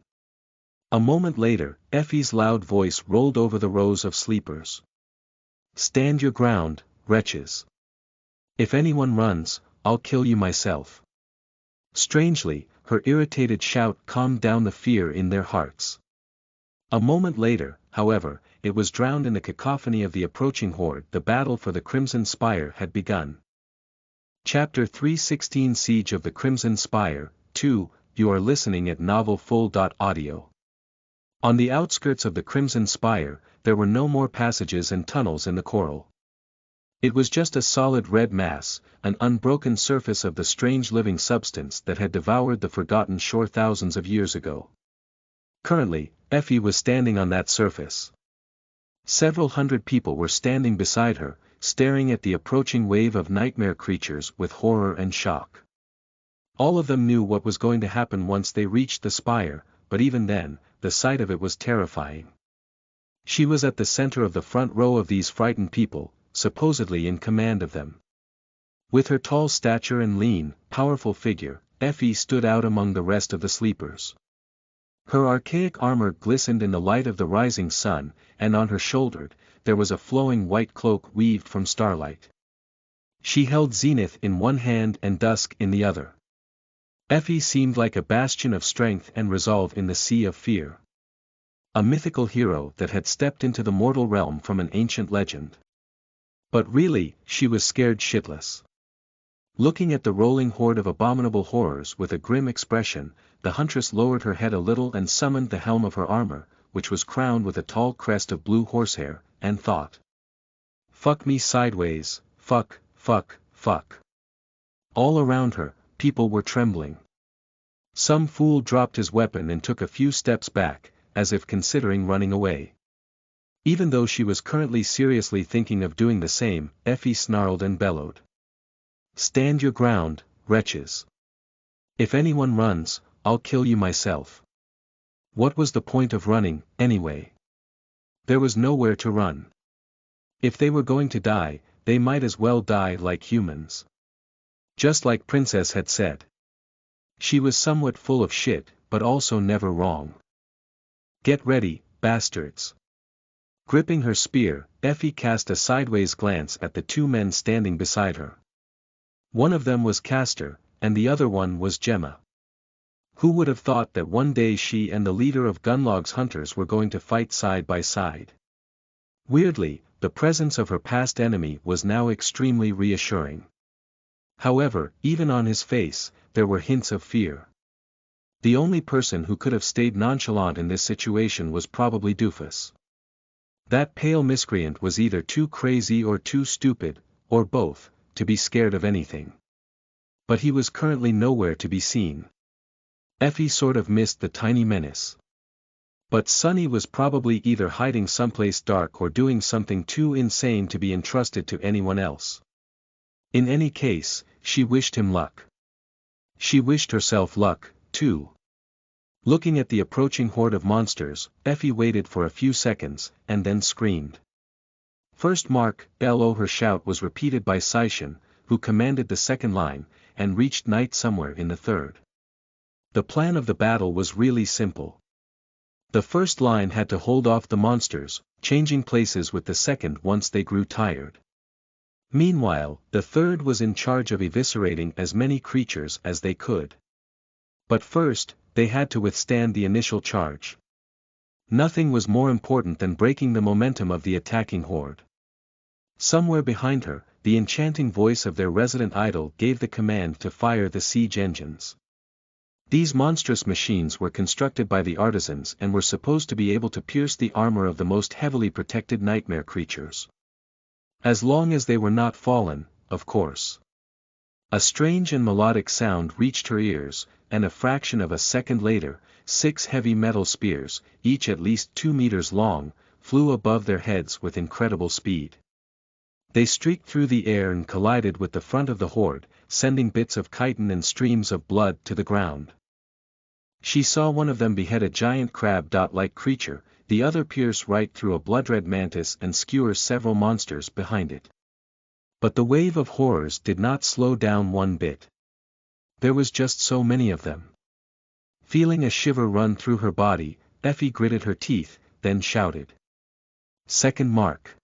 A moment later, Effie's loud voice rolled over the rows of sleepers. "Stand your ground, wretches. If anyone runs, I'll kill you myself." Strangely, her irritated shout calmed down the fear in their hearts. A moment later, however, it was drowned in the cacophony of the approaching horde. The battle for the Crimson Spire had begun. Chapter 316 Siege of the Crimson Spire, 2. You are listening at novelfull.audio. On the outskirts of the Crimson Spire, there were no more passages and tunnels in the coral. It was just a solid red mass, an unbroken surface of the strange living substance that had devoured the forgotten shore thousands of years ago. Currently, Effie was standing on that surface. Several hundred people were standing beside her, staring at the approaching wave of nightmare creatures with horror and shock. All of them knew what was going to happen once they reached the spire, but even then, the sight of it was terrifying. She was at the center of the front row of these frightened people, supposedly in command of them. With her tall stature and lean, powerful figure, Effie stood out among the rest of the sleepers. Her archaic armor glistened in the light of the rising sun, and on her shoulder, there was a flowing white cloak weaved from starlight. She held Zenith in one hand and Dusk in the other. Effie seemed like a bastion of strength and resolve in the sea of fear. A mythical hero that had stepped into the mortal realm from an ancient legend. But really, she was scared shitless. Looking at the rolling horde of abominable horrors with a grim expression, the huntress lowered her head a little and summoned the helm of her armor, which was crowned with a tall crest of blue horsehair, and thought. Fuck me sideways, fuck, fuck, fuck. All around her, people were trembling. Some fool dropped his weapon and took a few steps back, as if considering running away. Even though she was currently seriously thinking of doing the same, Effie snarled and bellowed. Stand your ground, wretches. If anyone runs, I'll kill you myself. What was the point of running, anyway? There was nowhere to run. If they were going to die, they might as well die like humans. Just like Princess had said. She was somewhat full of shit, but also never wrong. Get ready, bastards. Gripping her spear, Effie cast a sideways glance at the two men standing beside her. One of them was Castor, and the other one was Gemma. Who would have thought that one day she and the leader of Gunlog's hunters were going to fight side by side? Weirdly, the presence of her past enemy was now extremely reassuring. However, even on his face, there were hints of fear. The only person who could have stayed nonchalant in this situation was probably Doofus. That pale miscreant was either too crazy or too stupid, or both, to be scared of anything. But he was currently nowhere to be seen. Effie sort of missed the tiny menace. But Sunny was probably either hiding someplace dark or doing something too insane to be entrusted to anyone else. In any case, she wished him luck. She wished herself luck, too. Looking at the approaching horde of monsters, Effie waited for a few seconds, and then screamed. First Mark, L.O. Her shout was repeated by Saishin, who commanded the second line, and reached Knight somewhere in the third. The plan of the battle was really simple. The first line had to hold off the monsters, changing places with the second once they grew tired. Meanwhile, the third was in charge of eviscerating as many creatures as they could. But first, they had to withstand the initial charge. Nothing was more important than breaking the momentum of the attacking horde. Somewhere behind her, the enchanting voice of their resident idol gave the command to fire the siege engines. These monstrous machines were constructed by the artisans and were supposed to be able to pierce the armor of the most heavily protected nightmare creatures. As long as they were not fallen, of course. A strange and melodic sound reached her ears, and a fraction of a second later, 6 heavy metal spears, each at least 2 meters long, flew above their heads with incredible speed. They streaked through the air and collided with the front of the horde, sending bits of chitin and streams of blood to the ground. She saw one of them behead a giant crab-like creature, the other pierce right through a blood-red mantis and skewer several monsters behind it. But the wave of horrors did not slow down one bit. There was just so many of them. Feeling a shiver run through her body, Effie gritted her teeth, then shouted. Second mark.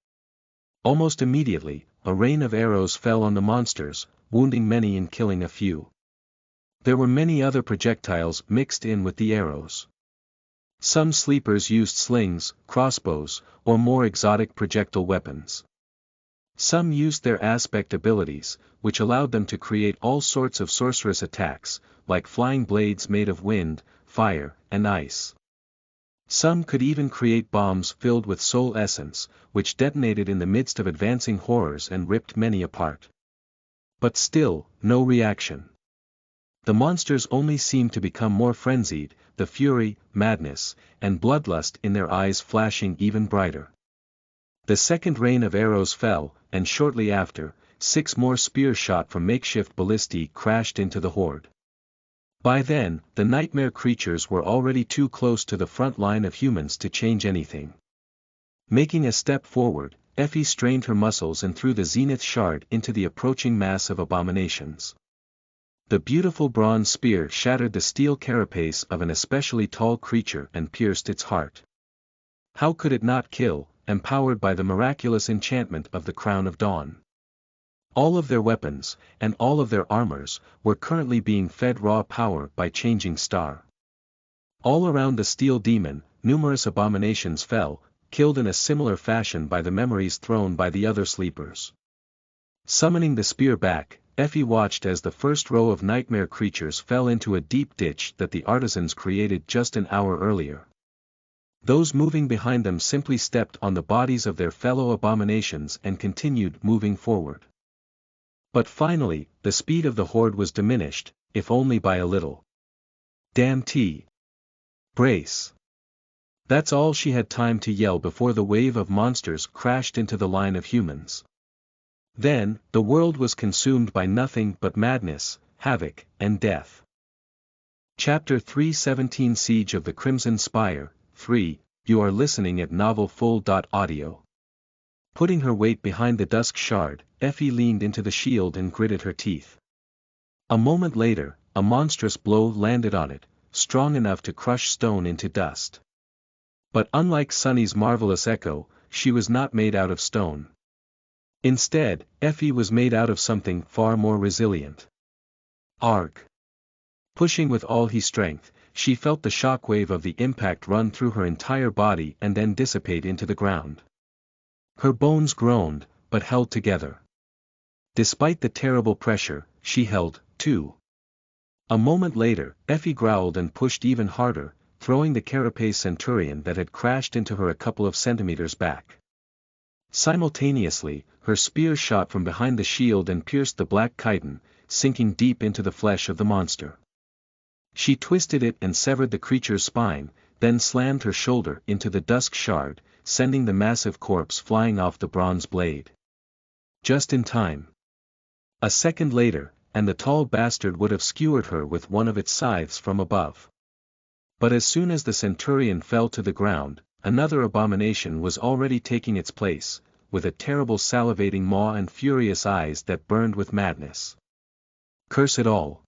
Almost immediately, a rain of arrows fell on the monsters, wounding many and killing a few. There were many other projectiles mixed in with the arrows. Some sleepers used slings, crossbows, or more exotic projectile weapons. Some used their aspect abilities, which allowed them to create all sorts of sorcerous attacks, like flying blades made of wind, fire, and ice. Some could even create bombs filled with soul essence, which detonated in the midst of advancing horrors and ripped many apart. But still, no reaction. The monsters only seemed to become more frenzied, the fury, madness, and bloodlust in their eyes flashing even brighter. The second rain of arrows fell, and shortly after, 6 more spears shot from makeshift ballistae crashed into the horde. By then, the nightmare creatures were already too close to the front line of humans to change anything. Making a step forward, Effie strained her muscles and threw the zenith shard into the approaching mass of abominations. The beautiful bronze spear shattered the steel carapace of an especially tall creature and pierced its heart. How could it not kill, empowered by the miraculous enchantment of the Crown of Dawn? All of their weapons, and all of their armors, were currently being fed raw power by Changing Star. All around the steel demon, numerous abominations fell, killed in a similar fashion by the memories thrown by the other sleepers. Summoning the spear back, Effie watched as the first row of nightmare creatures fell into a deep ditch that the artisans created just an hour earlier. Those moving behind them simply stepped on the bodies of their fellow abominations and continued moving forward. But finally, the speed of the horde was diminished, if only by a little. Damn T. Brace. That's all she had time to yell before the wave of monsters crashed into the line of humans. Then, the world was consumed by nothing but madness, havoc, and death. Chapter 317 Siege of the Crimson Spire, 3, you are listening at novelfull.audio. Putting her weight behind the dusk shard, Effie leaned into the shield and gritted her teeth. A moment later, a monstrous blow landed on it, strong enough to crush stone into dust. But unlike Sunny's marvelous echo, she was not made out of stone. Instead, Effie was made out of something far more resilient. Arg! Pushing with all her strength, she felt the shockwave of the impact run through her entire body and then dissipate into the ground. Her bones groaned, but held together. Despite the terrible pressure, she held, too. A moment later, Effie growled and pushed even harder, throwing the carapace centurion that had crashed into her a couple of centimeters back. Simultaneously, her spear shot from behind the shield and pierced the black chitin, sinking deep into the flesh of the monster. She twisted it and severed the creature's spine, then slammed her shoulder into the dusk shard, sending the massive corpse flying off the bronze blade. Just in time. A second later, and the tall bastard would have skewered her with one of its scythes from above. But as soon as the centurion fell to the ground, another abomination was already taking its place, with a terrible salivating maw and furious eyes that burned with madness. Curse it all!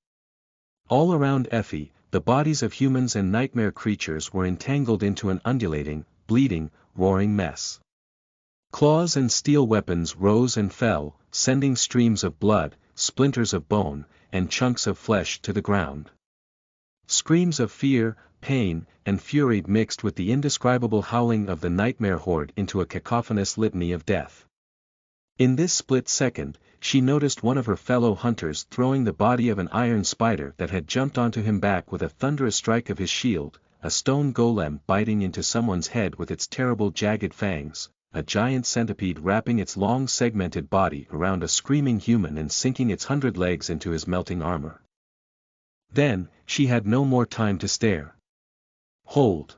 All around Effie, the bodies of humans and nightmare creatures were entangled into an undulating, bleeding, roaring mess. Claws and steel weapons rose and fell, sending streams of blood, splinters of bone, and chunks of flesh to the ground. Screams of fear, pain, and fury mixed with the indescribable howling of the nightmare horde into a cacophonous litany of death. In this split second, she noticed one of her fellow hunters throwing the body of an iron spider that had jumped onto him back with a thunderous strike of his shield, a stone golem biting into someone's head with its terrible jagged fangs, a giant centipede wrapping its long segmented body around a screaming human and sinking its 100 legs into his melting armor. Then, she had no more time to stare. Hold!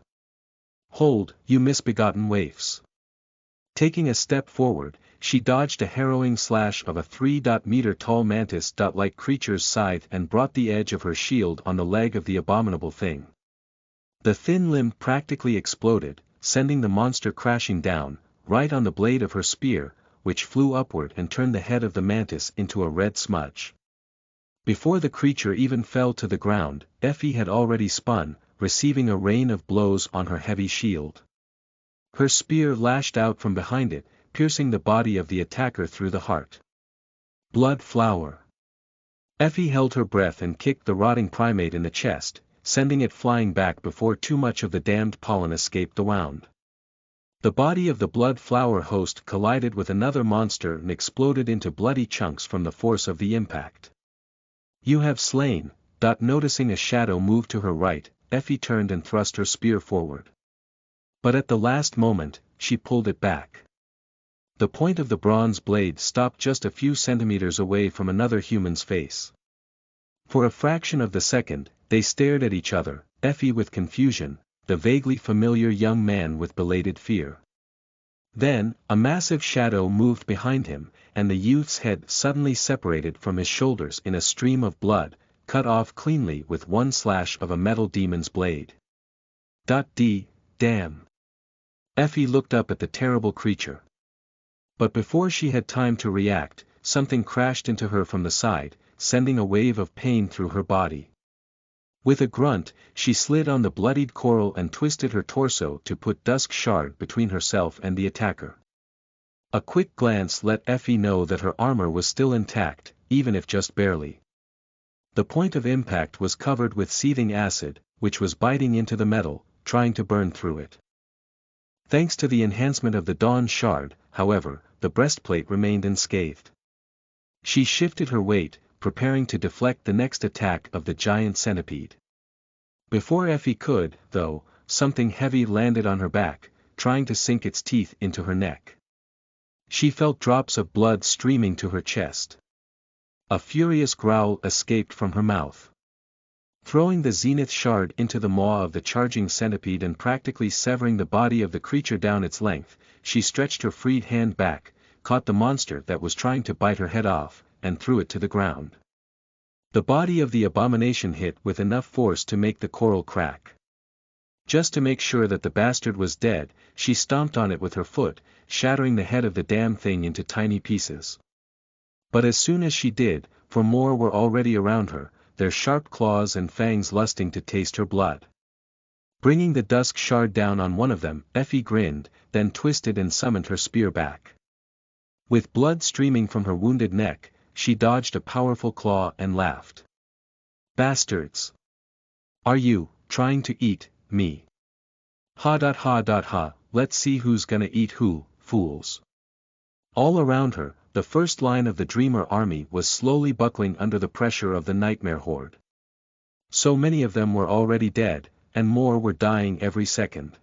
Hold, you misbegotten waifs! Taking a step forward, she dodged a harrowing slash of a 3-meter-tall mantis-like creature's scythe and brought the edge of her shield on the leg of the abominable thing. The thin limb practically exploded, sending the monster crashing down, right on the blade of her spear, which flew upward and turned the head of the mantis into a red smudge. Before the creature even fell to the ground, Effie had already spun, receiving a rain of blows on her heavy shield. Her spear lashed out from behind it, piercing the body of the attacker through the heart. Blood flower. Effie held her breath and kicked the rotting primate in the chest, sending it flying back before too much of the damned pollen escaped the wound. The body of the blood flower host collided with another monster and exploded into bloody chunks from the force of the impact. You have slain. Noticing a shadow move to her right, Effie turned and thrust her spear forward. But at the last moment, she pulled it back. The point of the bronze blade stopped just a few centimeters away from another human's face. For a fraction of the second, they stared at each other, Effie with confusion, the vaguely familiar young man with belated fear. Then, a massive shadow moved behind him, and the youth's head suddenly separated from his shoulders in a stream of blood, cut off cleanly with one slash of a metal demon's blade. Damn. Effie looked up at the terrible creature. But before she had time to react, something crashed into her from the side, sending a wave of pain through her body. With a grunt, she slid on the bloodied coral and twisted her torso to put Dusk Shard between herself and the attacker. A quick glance let Effie know that her armor was still intact, even if just barely. The point of impact was covered with seething acid, which was biting into the metal, trying to burn through it. Thanks to the enhancement of the Dawn Shard, however, the breastplate remained unscathed. She shifted her weight, preparing to deflect the next attack of the giant centipede. Before Effie could, though, something heavy landed on her back, trying to sink its teeth into her neck. She felt drops of blood streaming to her chest. A furious growl escaped from her mouth. Throwing the Zenith Shard into the maw of the charging centipede and practically severing the body of the creature down its length, she stretched her freed hand back, caught the monster that was trying to bite her head off, and threw it to the ground. The body of the abomination hit with enough force to make the coral crack. Just to make sure that the bastard was dead, she stomped on it with her foot, shattering the head of the damn thing into tiny pieces. But as soon as she did, for more were already around her, their sharp claws and fangs lusting to taste her blood. Bringing the Dusk Shard down on one of them, Effie grinned, then twisted and summoned her spear back. With blood streaming from her wounded neck, she dodged a powerful claw and laughed. Bastards! Are you trying to eat me? Ha, let's see who's gonna eat who, fools. All around her, the first line of the Dreamer army was slowly buckling under the pressure of the Nightmare Horde. So many of them were already dead, and more were dying every second.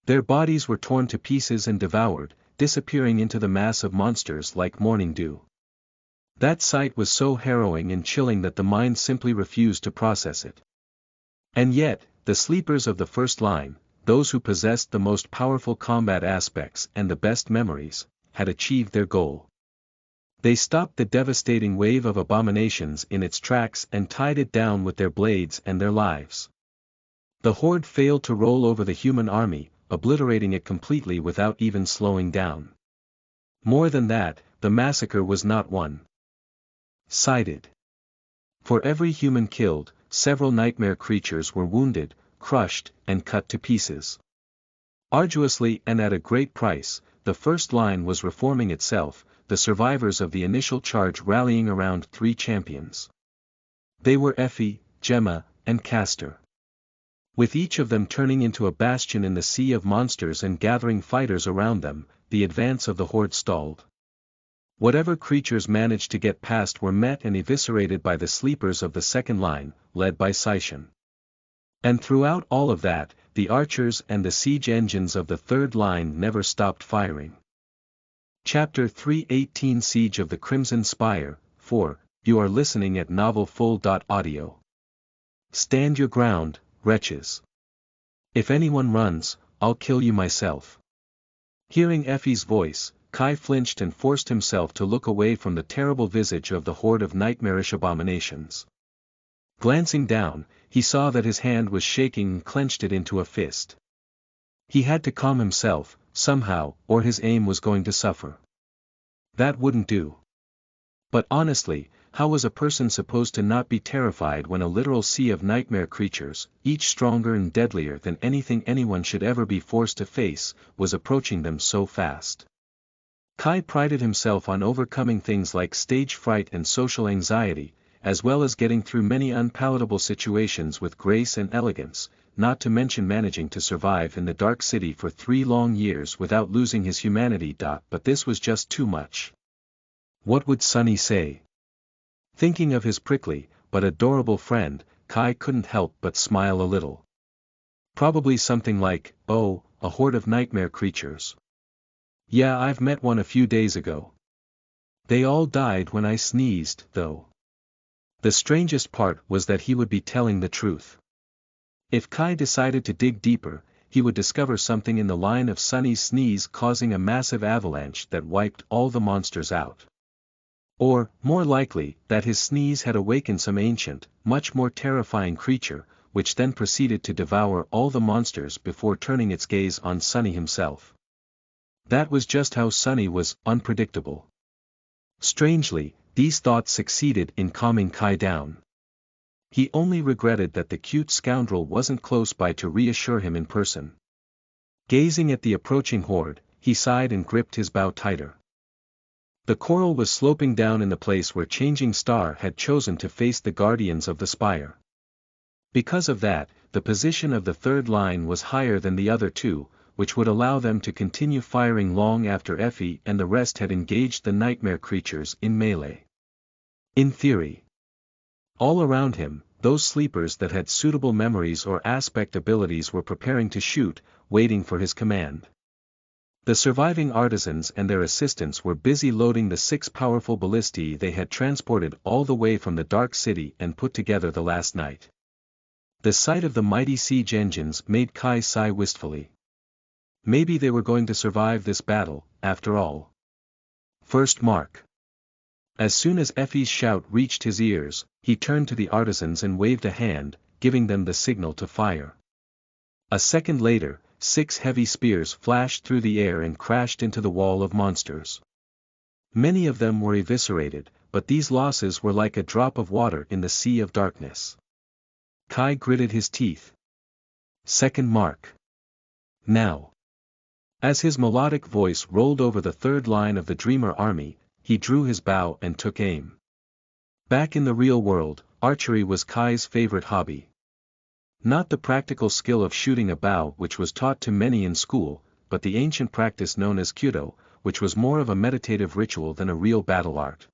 Their bodies were torn to pieces and devoured, disappearing into the mass of monsters like morning dew. That sight was so harrowing and chilling that the mind simply refused to process it. And yet, the sleepers of the first line, those who possessed the most powerful combat aspects and the best memories, had achieved their goal. They stopped the devastating wave of abominations in its tracks and tied it down with their blades and their lives. The Horde failed to roll over the human army, obliterating it completely without even slowing down. More than that, the massacre was not one-sided. For every human killed, several nightmare creatures were wounded, crushed, and cut to pieces. Arduously and at a great price, the first line was reforming itself, the survivors of the initial charge rallying around 3 champions. They were Effie, Gemma, and Castor. With each of them turning into a bastion in the sea of monsters and gathering fighters around them, the advance of the Horde stalled. Whatever creatures managed to get past were met and eviscerated by the sleepers of the second line, led by Seishan. And throughout all of that, the archers and the siege engines of the third line never stopped firing. Chapter 318 Siege of the Crimson Spire, 4, you are listening at novelfull.audio. Stand your ground, wretches. If anyone runs, I'll kill you myself. Hearing Effie's voice, Kai flinched and forced himself to look away from the terrible visage of the horde of nightmarish abominations. Glancing down, he saw that his hand was shaking and clenched it into a fist. He had to calm himself, somehow, or his aim was going to suffer. That wouldn't do. But honestly, how was a person supposed to not be terrified when a literal sea of nightmare creatures, each stronger and deadlier than anything anyone should ever be forced to face, was approaching them so fast? Kai prided himself on overcoming things like stage fright and social anxiety, as well as getting through many unpalatable situations with grace and elegance, not to mention managing to survive in the Dark City for 3 long years without losing his humanity. But this was just too much. What would Sunny say? Thinking of his prickly, but adorable friend, Kai couldn't help but smile a little. Probably something like, "Oh, a horde of nightmare creatures. Yeah, I've met one a few days ago. They all died when I sneezed, though. The strangest part was that he would be telling the truth. If Kai decided to dig deeper, he would discover something in the line of Sunny's sneeze causing a massive avalanche that wiped all the monsters out. Or, more likely, that his sneeze had awakened some ancient, much more terrifying creature, which then proceeded to devour all the monsters before turning its gaze on Sunny himself. That was just how Sunny was unpredictable. Strangely, these thoughts succeeded in calming Kai down. He only regretted that the cute scoundrel wasn't close by to reassure him in person. Gazing at the approaching horde, he sighed and gripped his bow tighter. The coral was sloping down in the place where Changing Star had chosen to face the guardians of the spire. Because of that, the position of the third line was higher than the other two, which would allow them to continue firing long after Effie and the rest had engaged the nightmare creatures in melee. In theory. All around him, those sleepers that had suitable memories or aspect abilities were preparing to shoot, waiting for his command. The surviving artisans and their assistants were busy loading the 6 powerful ballistae they had transported all the way from the Dark City and put together the last night. The sight of the mighty siege engines made Kai sigh wistfully. Maybe they were going to survive this battle, after all. First mark. As soon as Effie's shout reached his ears, he turned to the artisans and waved a hand, giving them the signal to fire. A second later, 6 heavy spears flashed through the air and crashed into the wall of monsters. Many of them were eviscerated, but these losses were like a drop of water in the sea of darkness. Kai gritted his teeth. Second mark. Now. As his melodic voice rolled over the third line of the Dreamer army, he drew his bow and took aim. Back in the real world, archery was Kai's favorite hobby. Not the practical skill of shooting a bow which was taught to many in school, but the ancient practice known as Kyudo, which was more of a meditative ritual than a real battle art.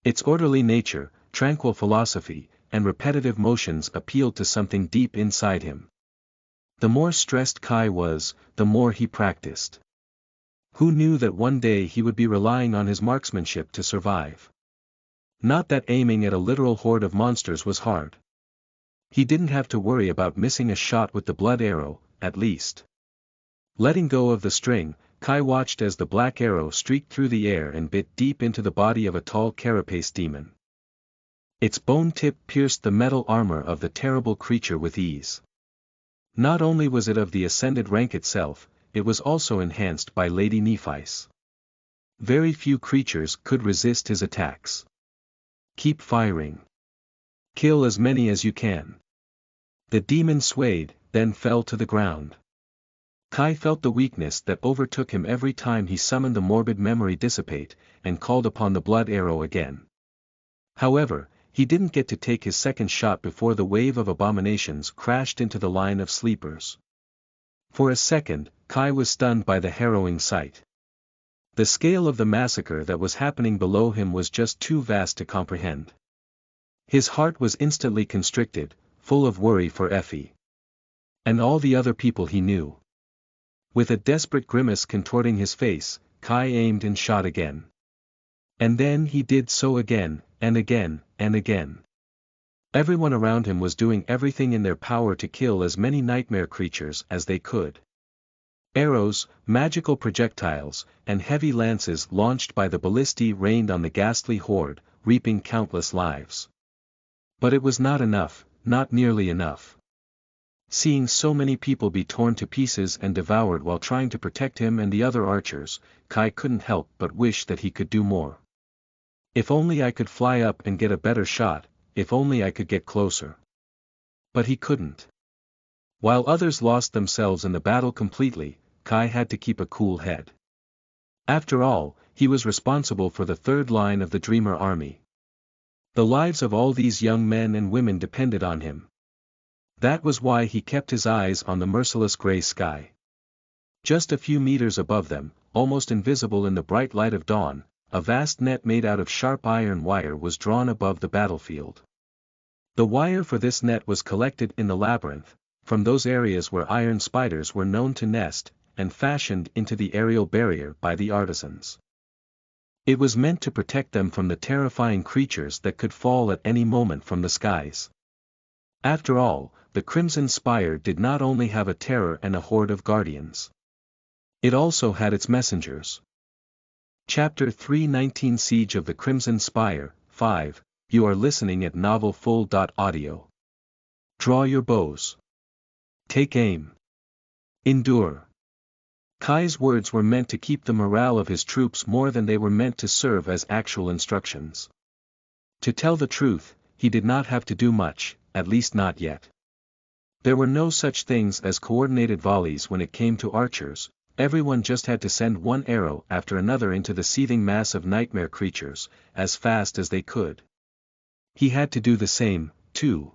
Its orderly nature, tranquil philosophy, and repetitive motions appealed to something deep inside him. The more stressed Kai was, the more he practiced. Who knew that one day he would be relying on his marksmanship to survive? Not that aiming at a literal horde of monsters was hard. He didn't have to worry about missing a shot with the blood arrow, at least. Letting go of the string, Kai watched as the black arrow streaked through the air and bit deep into the body of a tall carapace demon. Its bone tip pierced the metal armor of the terrible creature with ease. Not only was it of the ascended rank itself, it was also enhanced by Lady Nephis. Very few creatures could resist his attacks. Keep firing. Kill as many as you can. The demon swayed, then fell to the ground. Kai felt the weakness that overtook him every time he summoned the morbid memory dissipate, and called upon the blood arrow again. However, he didn't get to take his second shot before the wave of abominations crashed into the line of sleepers. For a second, Kai was stunned by the harrowing sight. The scale of the massacre that was happening below him was just too vast to comprehend. His heart was instantly constricted, full of worry for Effie. And all the other people he knew. With a desperate grimace contorting his face, Kai aimed and shot again. And then he did so again, and again, and again. Everyone around him was doing everything in their power to kill as many nightmare creatures as they could. Arrows, magical projectiles, and heavy lances launched by the ballistae rained on the ghastly horde, reaping countless lives. But it was not enough, not nearly enough. Seeing so many people be torn to pieces and devoured while trying to protect him and the other archers, Kai couldn't help but wish that he could do more. If only I could fly up and get a better shot, if only I could get closer. But he couldn't. While others lost themselves in the battle completely, Kai had to keep a cool head. After all, he was responsible for the third line of the Dreamer army. The lives of all these young men and women depended on him. That was why he kept his eyes on the merciless gray sky. Just a few meters above them, almost invisible in the bright light of dawn, a vast net made out of sharp iron wire was drawn above the battlefield. The wire for this net was collected in the labyrinth, from those areas where iron spiders were known to nest, and fashioned into the aerial barrier by the artisans. It was meant to protect them from the terrifying creatures that could fall at any moment from the skies. After all, the Crimson Spire did not only have a terror and a horde of guardians. It also had its messengers. Chapter 319 Siege of the Crimson Spire, 5. You are listening at NovelFull.audio. Draw your bows. Take aim. Endure. Kai's words were meant to keep the morale of his troops more than they were meant to serve as actual instructions. To tell the truth, he did not have to do much, at least not yet. There were no such things as coordinated volleys when it came to archers. Everyone just had to send one arrow after another into the seething mass of nightmare creatures, as fast as they could. He had to do the same, too.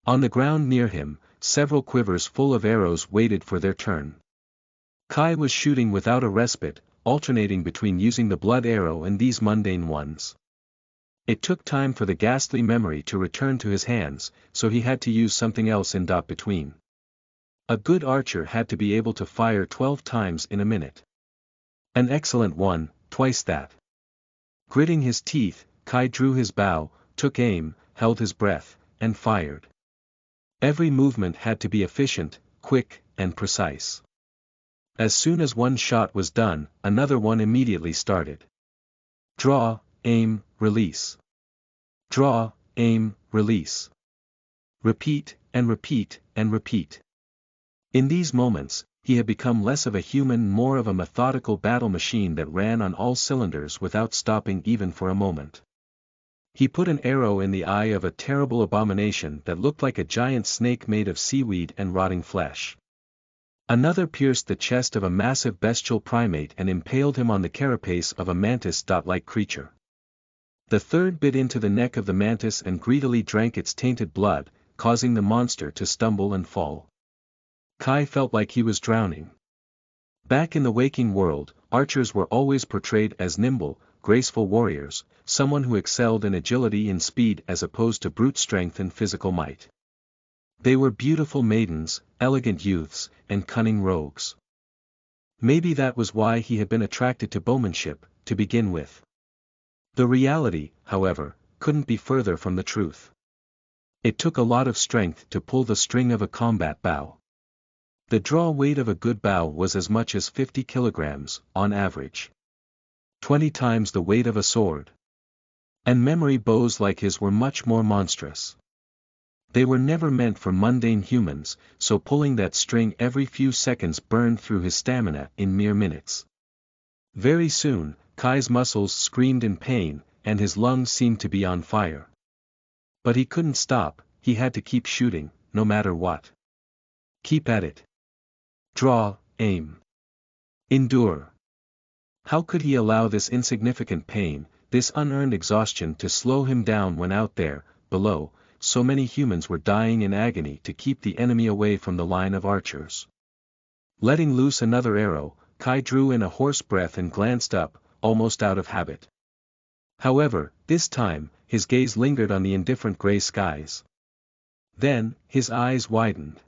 On the ground near him, several quivers full of arrows waited for their turn. Kai was shooting without a respite, alternating between using the blood arrow and these mundane ones. It took time for the ghastly memory to return to his hands, so he had to use something else in between. A good archer had to be able to fire 12 times in a minute. An excellent one, twice that. Gritting his teeth, Kai drew his bow, took aim, held his breath, and fired. Every movement had to be efficient, quick, and precise. As soon as one shot was done, another one immediately started. Draw, aim, release. Draw, aim, release. Repeat, and repeat, and repeat. In these moments, he had become less of a human, more of a methodical battle machine that ran on all cylinders without stopping even for a moment. He put an arrow in the eye of a terrible abomination that looked like a giant snake made of seaweed and rotting flesh. Another pierced the chest of a massive bestial primate and impaled him on the carapace of a mantis-like creature. The third bit into the neck of the mantis and greedily drank its tainted blood, causing the monster to stumble and fall. Kai felt like he was drowning. Back in the waking world, archers were always portrayed as nimble, graceful warriors, someone who excelled in agility and speed as opposed to brute strength and physical might. They were beautiful maidens, elegant youths, and cunning rogues. Maybe that was why he had been attracted to bowmanship, to begin with. The reality, however, couldn't be further from the truth. It took a lot of strength to pull the string of a combat bow. The draw weight of a good bow was as much as 50 kilograms, on average. 20 times the weight of a sword. And memory bows like his were much more monstrous. They were never meant for mundane humans, so pulling that string every few seconds burned through his stamina in mere minutes. Very soon, Kai's muscles screamed in pain, and his lungs seemed to be on fire. But he couldn't stop, he had to keep shooting, no matter what. Keep at it. Draw, aim. Endure. How could he allow this insignificant pain, this unearned exhaustion to slow him down when out there, below, so many humans were dying in agony to keep the enemy away from the line of archers? Letting loose another arrow, Kai drew in a hoarse breath and glanced up, almost out of habit. However, this time, his gaze lingered on the indifferent gray skies. Then, his eyes widened.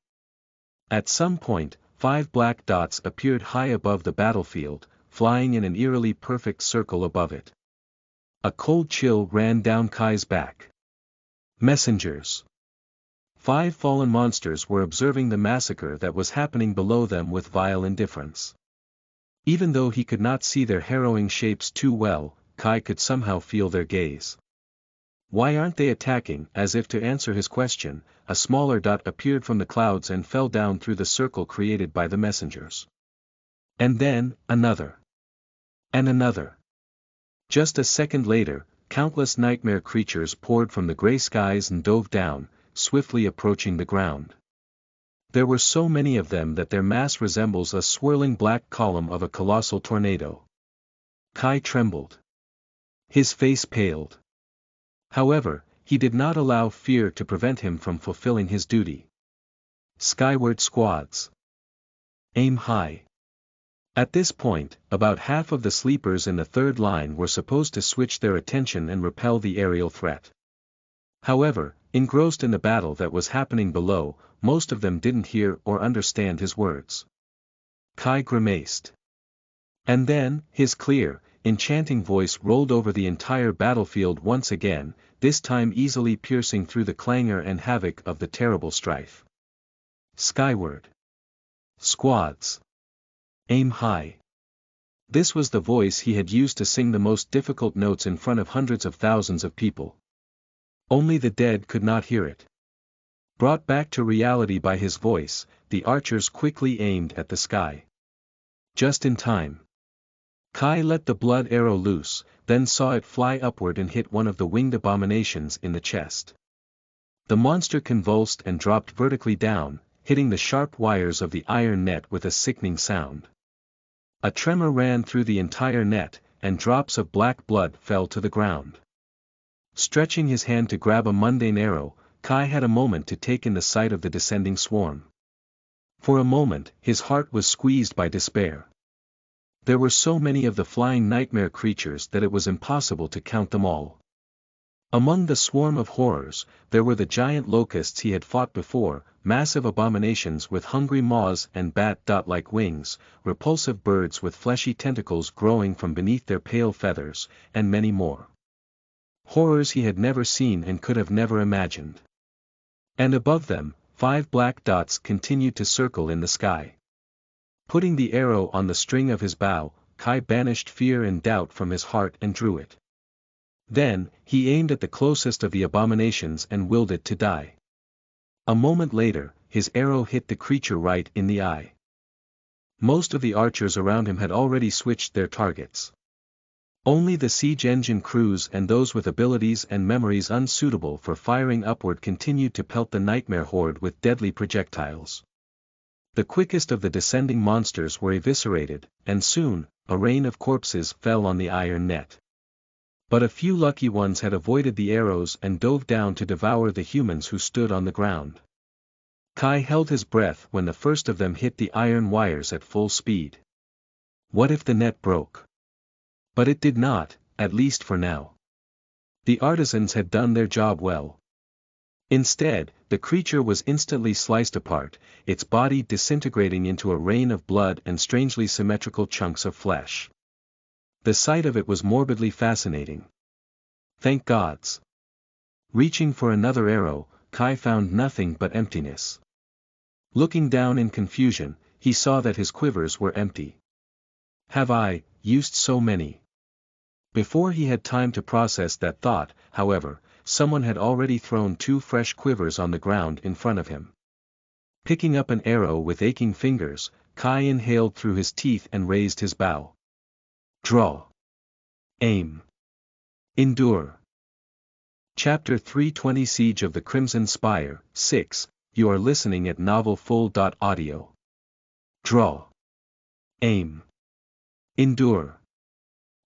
At some point, 5 black dots appeared high above the battlefield, flying in an eerily perfect circle above it. A cold chill ran down Kai's back. Messengers. 5 fallen monsters were observing the massacre that was happening below them with vile indifference. Even though he could not see their harrowing shapes too well, Kai could somehow feel their gaze. Why aren't they attacking? As if to answer his question, a smaller dot appeared from the clouds and fell down through the circle created by the messengers. And then, another. And another. Just a second later, countless nightmare creatures poured from the gray skies and dove down, swiftly approaching the ground. There were so many of them that their mass resembles a swirling black column of a colossal tornado. Kai trembled. His face paled. However, he did not allow fear to prevent him from fulfilling his duty. Skyward squads. Aim high. At this point, about half of the sleepers in the third line were supposed to switch their attention and repel the aerial threat. However, engrossed in the battle that was happening below, most of them didn't hear or understand his words. Kai grimaced. And then, his clear, enchanting voice rolled over the entire battlefield once again, this time easily piercing through the clangor and havoc of the terrible strife. Skyward. Squads. Aim high. This was the voice he had used to sing the most difficult notes in front of hundreds of thousands of people. Only the dead could not hear it. Brought back to reality by his voice, the archers quickly aimed at the sky. Just in time. Kai let the blood arrow loose, then saw it fly upward and hit one of the winged abominations in the chest. The monster convulsed and dropped vertically down, hitting the sharp wires of the iron net with a sickening sound. A tremor ran through the entire net, and drops of black blood fell to the ground. Stretching his hand to grab a mundane arrow, Kai had a moment to take in the sight of the descending swarm. For a moment, his heart was squeezed by despair. There were so many of the flying nightmare creatures that it was impossible to count them all. Among the swarm of horrors, there were the giant locusts he had fought before, massive abominations with hungry maws and bat-like wings, repulsive birds with fleshy tentacles growing from beneath their pale feathers, and many more. Horrors he had never seen and could have never imagined. And above them, 5 black dots continued to circle in the sky. Putting the arrow on the string of his bow, Kai banished fear and doubt from his heart and drew it. Then, he aimed at the closest of the abominations and willed it to die. A moment later, his arrow hit the creature right in the eye. Most of the archers around him had already switched their targets. Only the siege engine crews and those with abilities and memories unsuitable for firing upward continued to pelt the nightmare horde with deadly projectiles. The quickest of the descending monsters were eviscerated, and soon, a rain of corpses fell on the iron net. But a few lucky ones had avoided the arrows and dove down to devour the humans who stood on the ground. Kai held his breath when the first of them hit the iron wires at full speed. What if the net broke? But it did not, at least for now. The artisans had done their job well. Instead, the creature was instantly sliced apart, its body disintegrating into a rain of blood and strangely symmetrical chunks of flesh. The sight of it was morbidly fascinating. Thank gods. Reaching for another arrow, Kai found nothing but emptiness. Looking down in confusion, he saw that his quivers were empty. Have I used so many? Before he had time to process that thought, however, someone had already thrown 2 fresh quivers on the ground in front of him. Picking up an arrow with aching fingers, Kai inhaled through his teeth and raised his bow. Draw. Aim. Endure. Chapter 320 Siege of the Crimson Spire, 6, you are listening at novelfull.audio. Draw. Aim. Endure.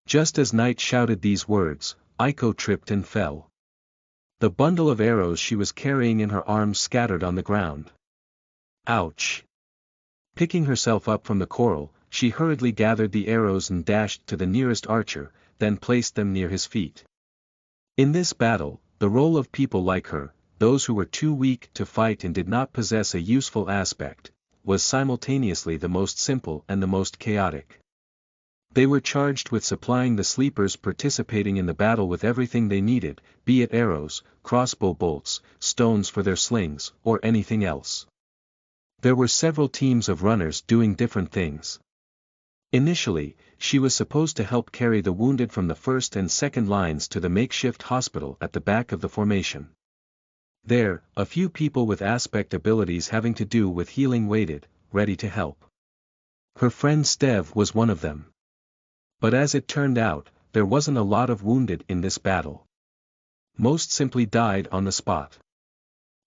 Just as Knight shouted these words, Aiko tripped and fell. The bundle of arrows she was carrying in her arms scattered on the ground. Ouch! Picking herself up from the coral, she hurriedly gathered the arrows and dashed to the nearest archer, then placed them near his feet. In this battle, the role of people like her, those who were too weak to fight and did not possess a useful aspect, was simultaneously the most simple and the most chaotic. They were charged with supplying the sleepers participating in the battle with everything they needed, be it arrows, crossbow bolts, stones for their slings, or anything else. There were several teams of runners doing different things. Initially, she was supposed to help carry the wounded from the first and second lines to the makeshift hospital at the back of the formation. There, a few people with aspect abilities having to do with healing waited, ready to help. Her friend Stev was one of them. But as it turned out, there wasn't a lot of wounded in this battle. Most simply died on the spot.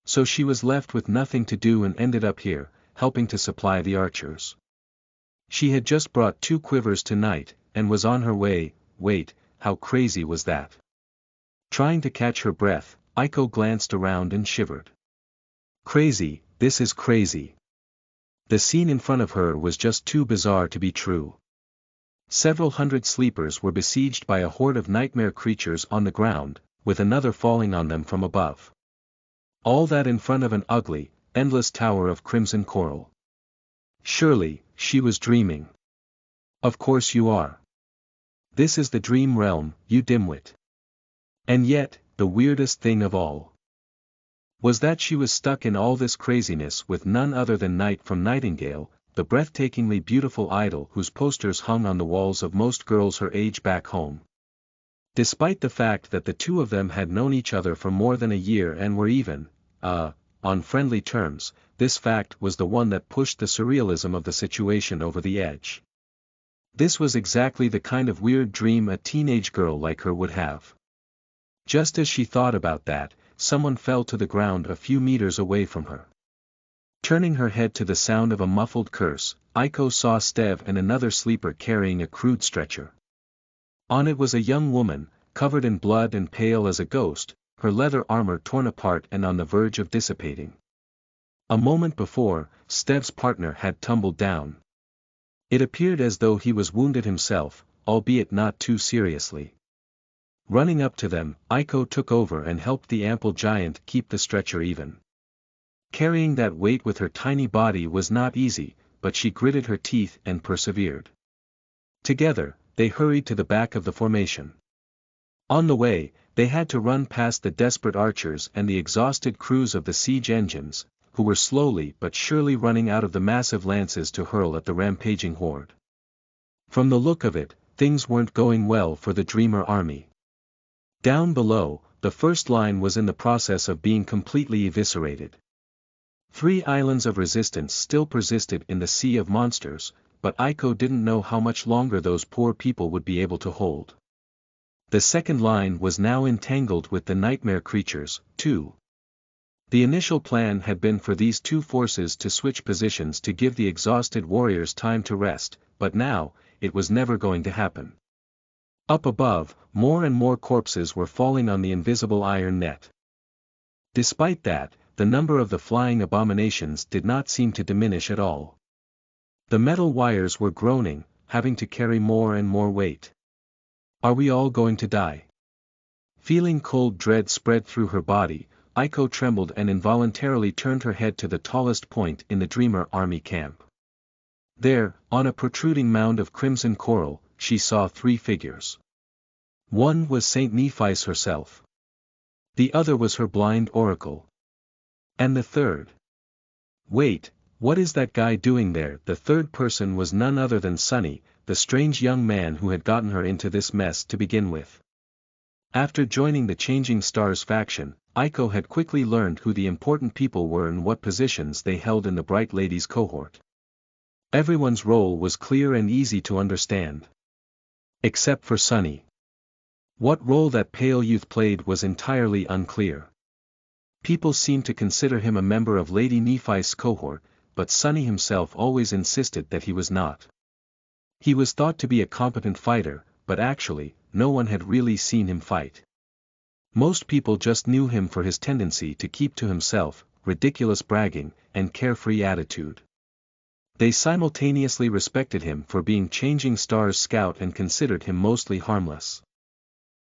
So she was left with nothing to do and ended up here, helping to supply the archers. She had just brought 2 quivers tonight, and was on her way. Wait, how crazy was that? Trying to catch her breath, Aiko glanced around and shivered. Crazy, this is crazy. The scene in front of her was just too bizarre to be true. Several hundred sleepers were besieged by a horde of nightmare creatures on the ground, with another falling on them from above. All that in front of an ugly, endless tower of crimson coral. Surely, she was dreaming. Of course you are. This is the dream realm, you dimwit. And yet, the weirdest thing of all was that she was stuck in all this craziness with none other than Night from Nightingale, the breathtakingly beautiful idol whose posters hung on the walls of most girls her age back home. Despite the fact that the two of them had known each other for more than a year and were even, on friendly terms, this fact was the one that pushed the surrealism of the situation over the edge. This was exactly the kind of weird dream a teenage girl like her would have. Just as she thought about that, someone fell to the ground a few meters away from her. Turning her head to the sound of a muffled curse, Aiko saw Stev and another sleeper carrying a crude stretcher. On it was a young woman, covered in blood and pale as a ghost, her leather armor torn apart and on the verge of dissipating. A moment before, Stev's partner had tumbled down. It appeared as though he was wounded himself, albeit not too seriously. Running up to them, Aiko took over and helped the ample giant keep the stretcher even. Carrying that weight with her tiny body was not easy, but she gritted her teeth and persevered. Together, they hurried to the back of the formation. On the way, they had to run past the desperate archers and the exhausted crews of the siege engines, who were slowly but surely running out of the massive lances to hurl at the rampaging horde. From the look of it, things weren't going well for the Dreamer army. Down below, the first line was in the process of being completely eviscerated. 3 islands of resistance still persisted in the sea of monsters, but Aiko didn't know how much longer those poor people would be able to hold. The second line was now entangled with the nightmare creatures, too. The initial plan had been for these two forces to switch positions to give the exhausted warriors time to rest, but now, it was never going to happen. Up above, more and more corpses were falling on the invisible iron net. Despite that, the number of the flying abominations did not seem to diminish at all. The metal wires were groaning, having to carry more and more weight. Are we all going to die? Feeling cold dread spread through her body, Aiko trembled and involuntarily turned her head to the tallest point in the Dreamer army camp. There, on a protruding mound of crimson coral, she saw 3 figures. One was Saint Nephis herself. The other was her blind oracle. And the third? Wait, what is that guy doing there? The third person was none other than Sunny, the strange young man who had gotten her into this mess to begin with. After joining the Changing Stars faction, Aiko had quickly learned who the important people were and what positions they held in the Bright Ladies cohort. Everyone's role was clear and easy to understand. Except for Sunny. What role that pale youth played was entirely unclear. People seemed to consider him a member of Lady Nephis' cohort, but Sunny himself always insisted that he was not. He was thought to be a competent fighter, but actually, no one had really seen him fight. Most people just knew him for his tendency to keep to himself, ridiculous bragging, and carefree attitude. They simultaneously respected him for being Changing Stars scout and considered him mostly harmless.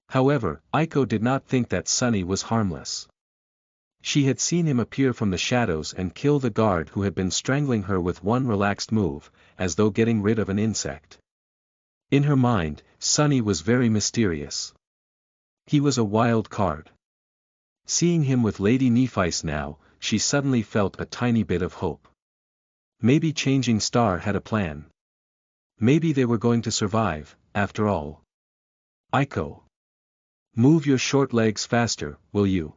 However, Aiko did not think that Sunny was harmless. She had seen him appear from the shadows and kill the guard who had been strangling her with one relaxed move, as though getting rid of an insect. In her mind, Sunny was very mysterious. He was a wild card. Seeing him with Lady Nephis now, she suddenly felt a tiny bit of hope. Maybe Changing Star had a plan. Maybe they were going to survive, after all. Aiko. Move your short legs faster, will you?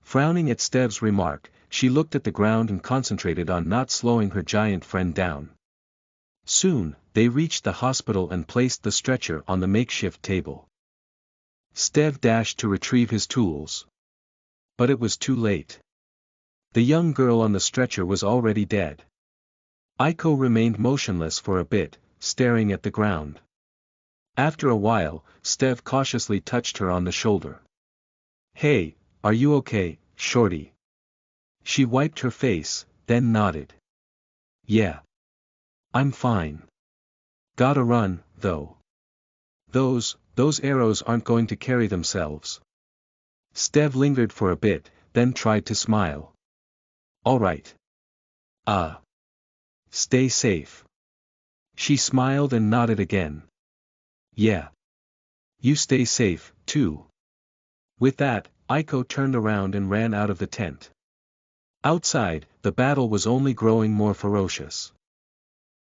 Frowning at Stev's remark, she looked at the ground and concentrated on not slowing her giant friend down. Soon, they reached the hospital and placed the stretcher on the makeshift table. Stev dashed to retrieve his tools. But it was too late. The young girl on the stretcher was already dead. Aiko remained motionless for a bit, staring at the ground. After a while, Stev cautiously touched her on the shoulder. Hey, are you okay, shorty? She wiped her face, then nodded. Yeah. I'm fine. Gotta run, though. Those arrows aren't going to carry themselves. Stev lingered for a bit, then tried to smile. All right. Stay safe. She smiled and nodded again. Yeah. You stay safe, too. With that, Aiko turned around and ran out of the tent. Outside, the battle was only growing more ferocious.